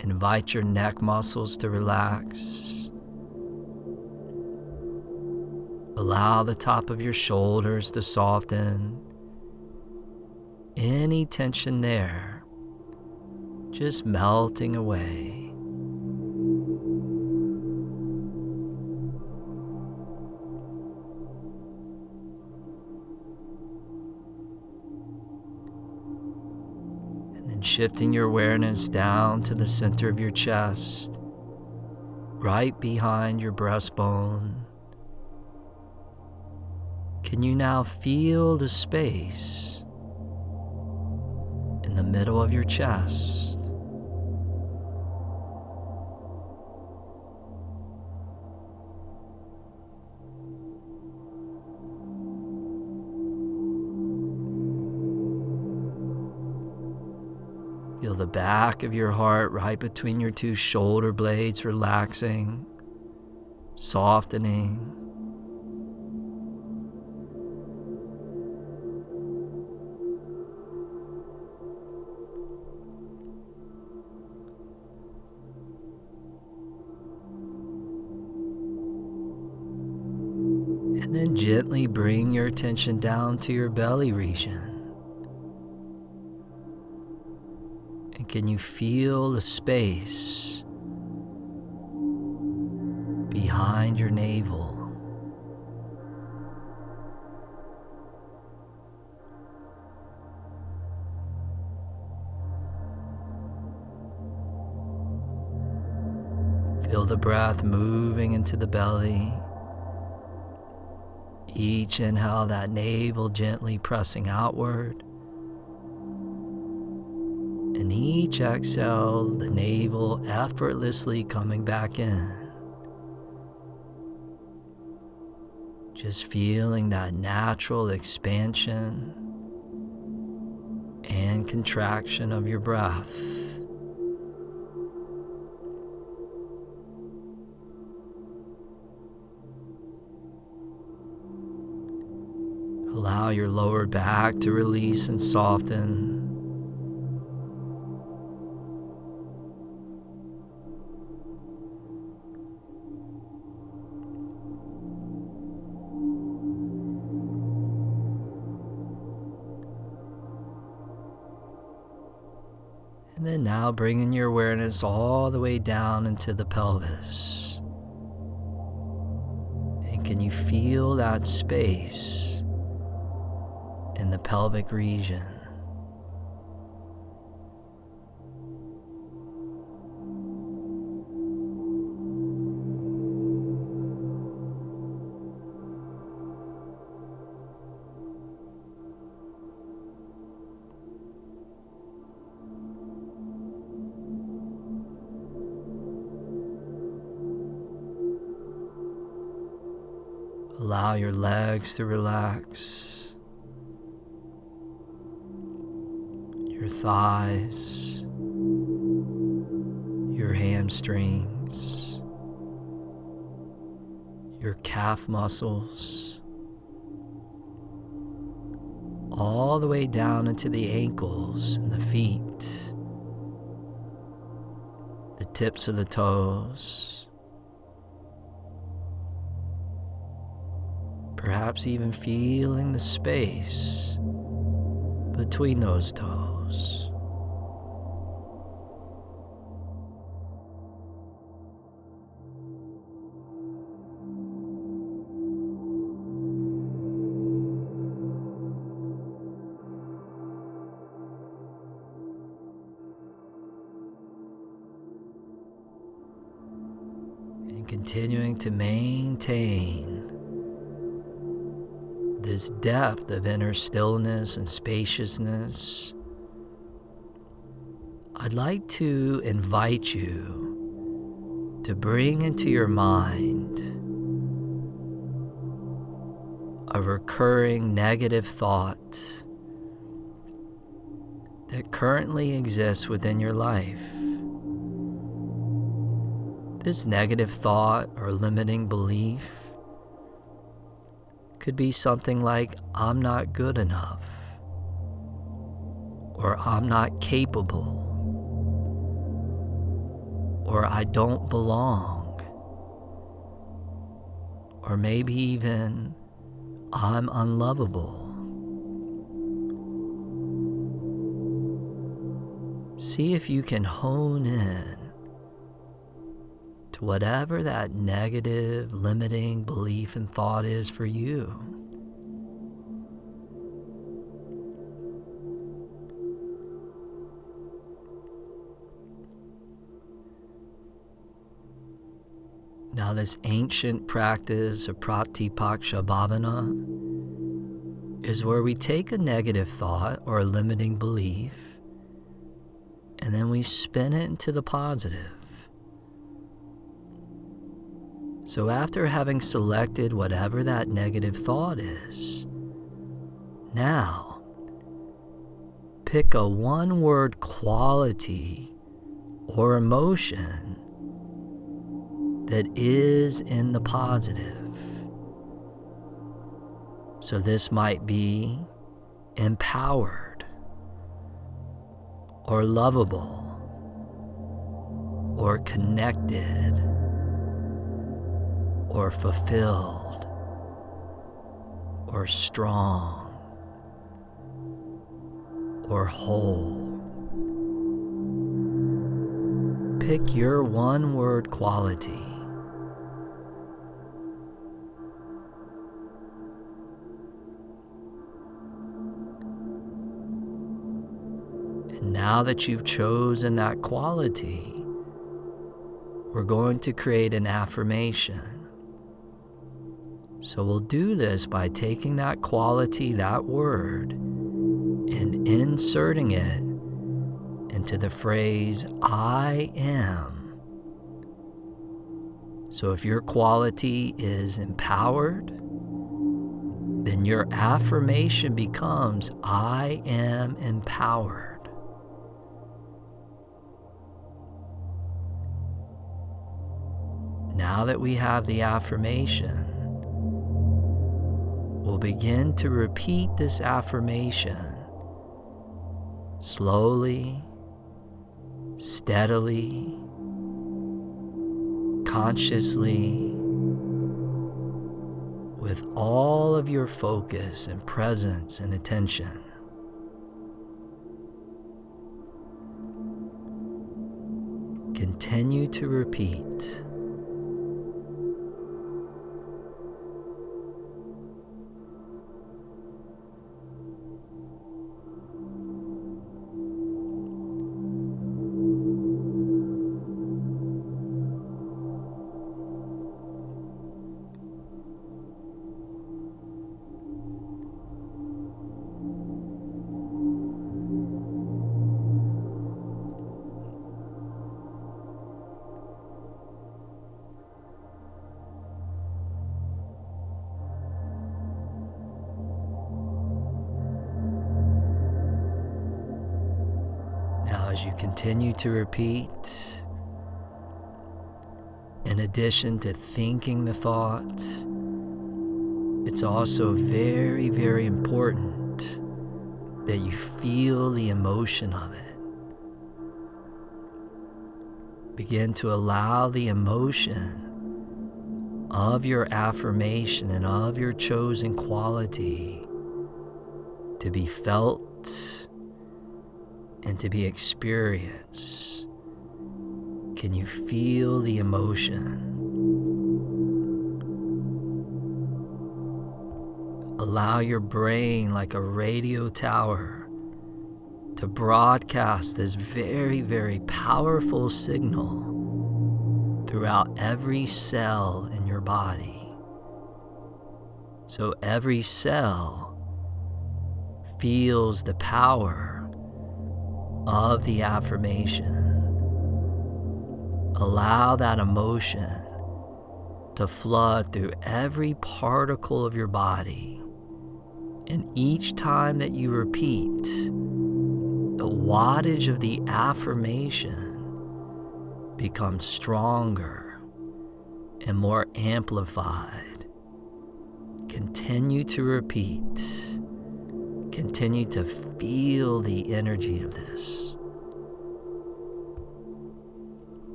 Invite your neck muscles to relax. Allow the top of your shoulders to soften. Any tension there, just melting away. And then shifting your awareness down to the center of your chest, right behind your breastbone. Can you now feel the space in the middle of your chest? Feel the back of your heart right between your two shoulder blades relaxing, softening. And then gently bring your attention down to your belly region. And can you feel the space behind your navel? the breath moving into the belly. Each inhale, that navel gently pressing outward. And each exhale, the navel effortlessly coming back in. Just feeling that natural expansion and contraction of your breath. Allow your lower back to release and soften. And then now bringing your awareness all the way down into the pelvis. And can you feel that space in the pelvic region? Allow your legs to relax, your thighs, your hamstrings, your calf muscles, all the way down into the ankles and the feet, the tips of the toes. Perhaps even feeling the space between those toes. And continuing to maintain this depth of inner stillness and spaciousness, I'd like to invite you to bring into your mind a recurring negative thought that currently exists within your life. This negative thought or limiting belief could be something like, I'm not good enough, or I'm not capable, or I don't belong, or maybe even I'm unlovable. See if you can hone in to whatever that negative, limiting belief and thought is for you. Now, this ancient practice of pratipaksha bhavana is where we take a negative thought or a limiting belief and then we spin it into the positive. So after having selected whatever that negative thought is, now pick a one-word quality or emotion that is in the positive. So this might be empowered, or lovable, or connected, or fulfilled, or strong, or whole. Pick your one-word quality. And now that you've chosen that quality, we're going to create an affirmation. So we'll do this by taking that quality, that word, and inserting it into the phrase, I am. So if your quality is empowered, then your affirmation becomes, I am empowered. Now that we have the affirmation, we'll begin to repeat this affirmation slowly, steadily, consciously, with all of your focus and presence and attention. Continue to repeat. Now, as you continue to repeat, in addition to thinking the thought, it's also very, very important that you feel the emotion of it. Begin to allow the emotion of your affirmation and of your chosen quality to be felt and to be experienced. Can you feel the emotion? Allow your brain, like a radio tower, to broadcast this very, very powerful signal throughout every cell in your body. So every cell feels the power of the affirmation. Allow that emotion to flood through every particle of your body. And each time that you repeat, the wattage of the affirmation becomes stronger and more amplified. Continue to repeat. Continue to feel the energy of this.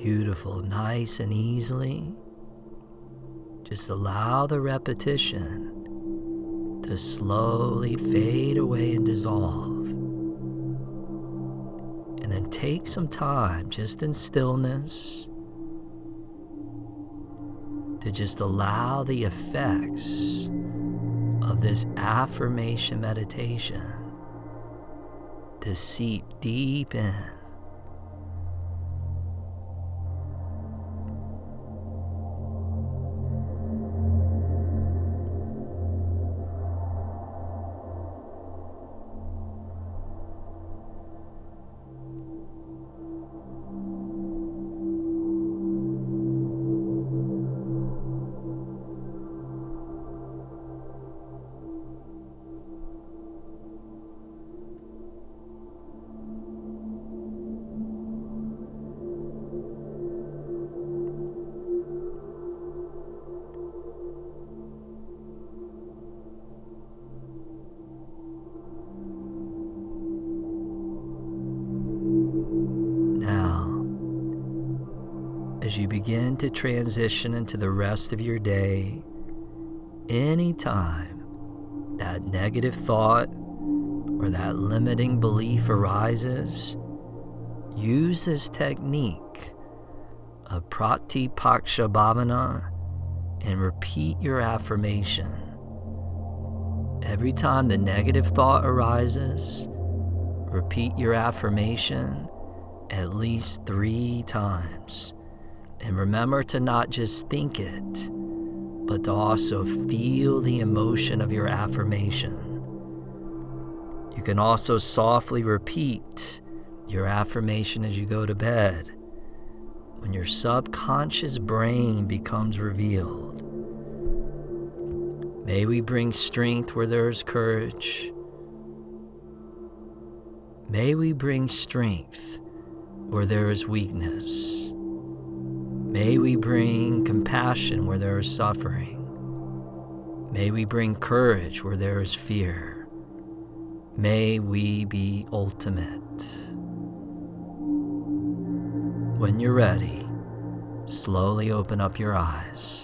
Beautiful, nice and easily. Just allow the repetition to slowly fade away and dissolve. And then take some time just in stillness to just allow the effects of this affirmation meditation to seep deep in. as you begin to transition into the rest of your day, anytime that negative thought or that limiting belief arises, use this technique of Pratipaksha Bhavana and repeat your affirmation. Every time the negative thought arises, repeat your affirmation at least 3 times. And remember to not just think it, but to also feel the emotion of your affirmation. You can also softly repeat your affirmation as you go to bed, when your subconscious brain becomes revealed. May we bring strength where there is courage. May we bring strength where there is weakness. May we bring compassion where there is suffering. May we bring courage where there is fear. May we be ultimate. When you're ready, slowly open up your eyes.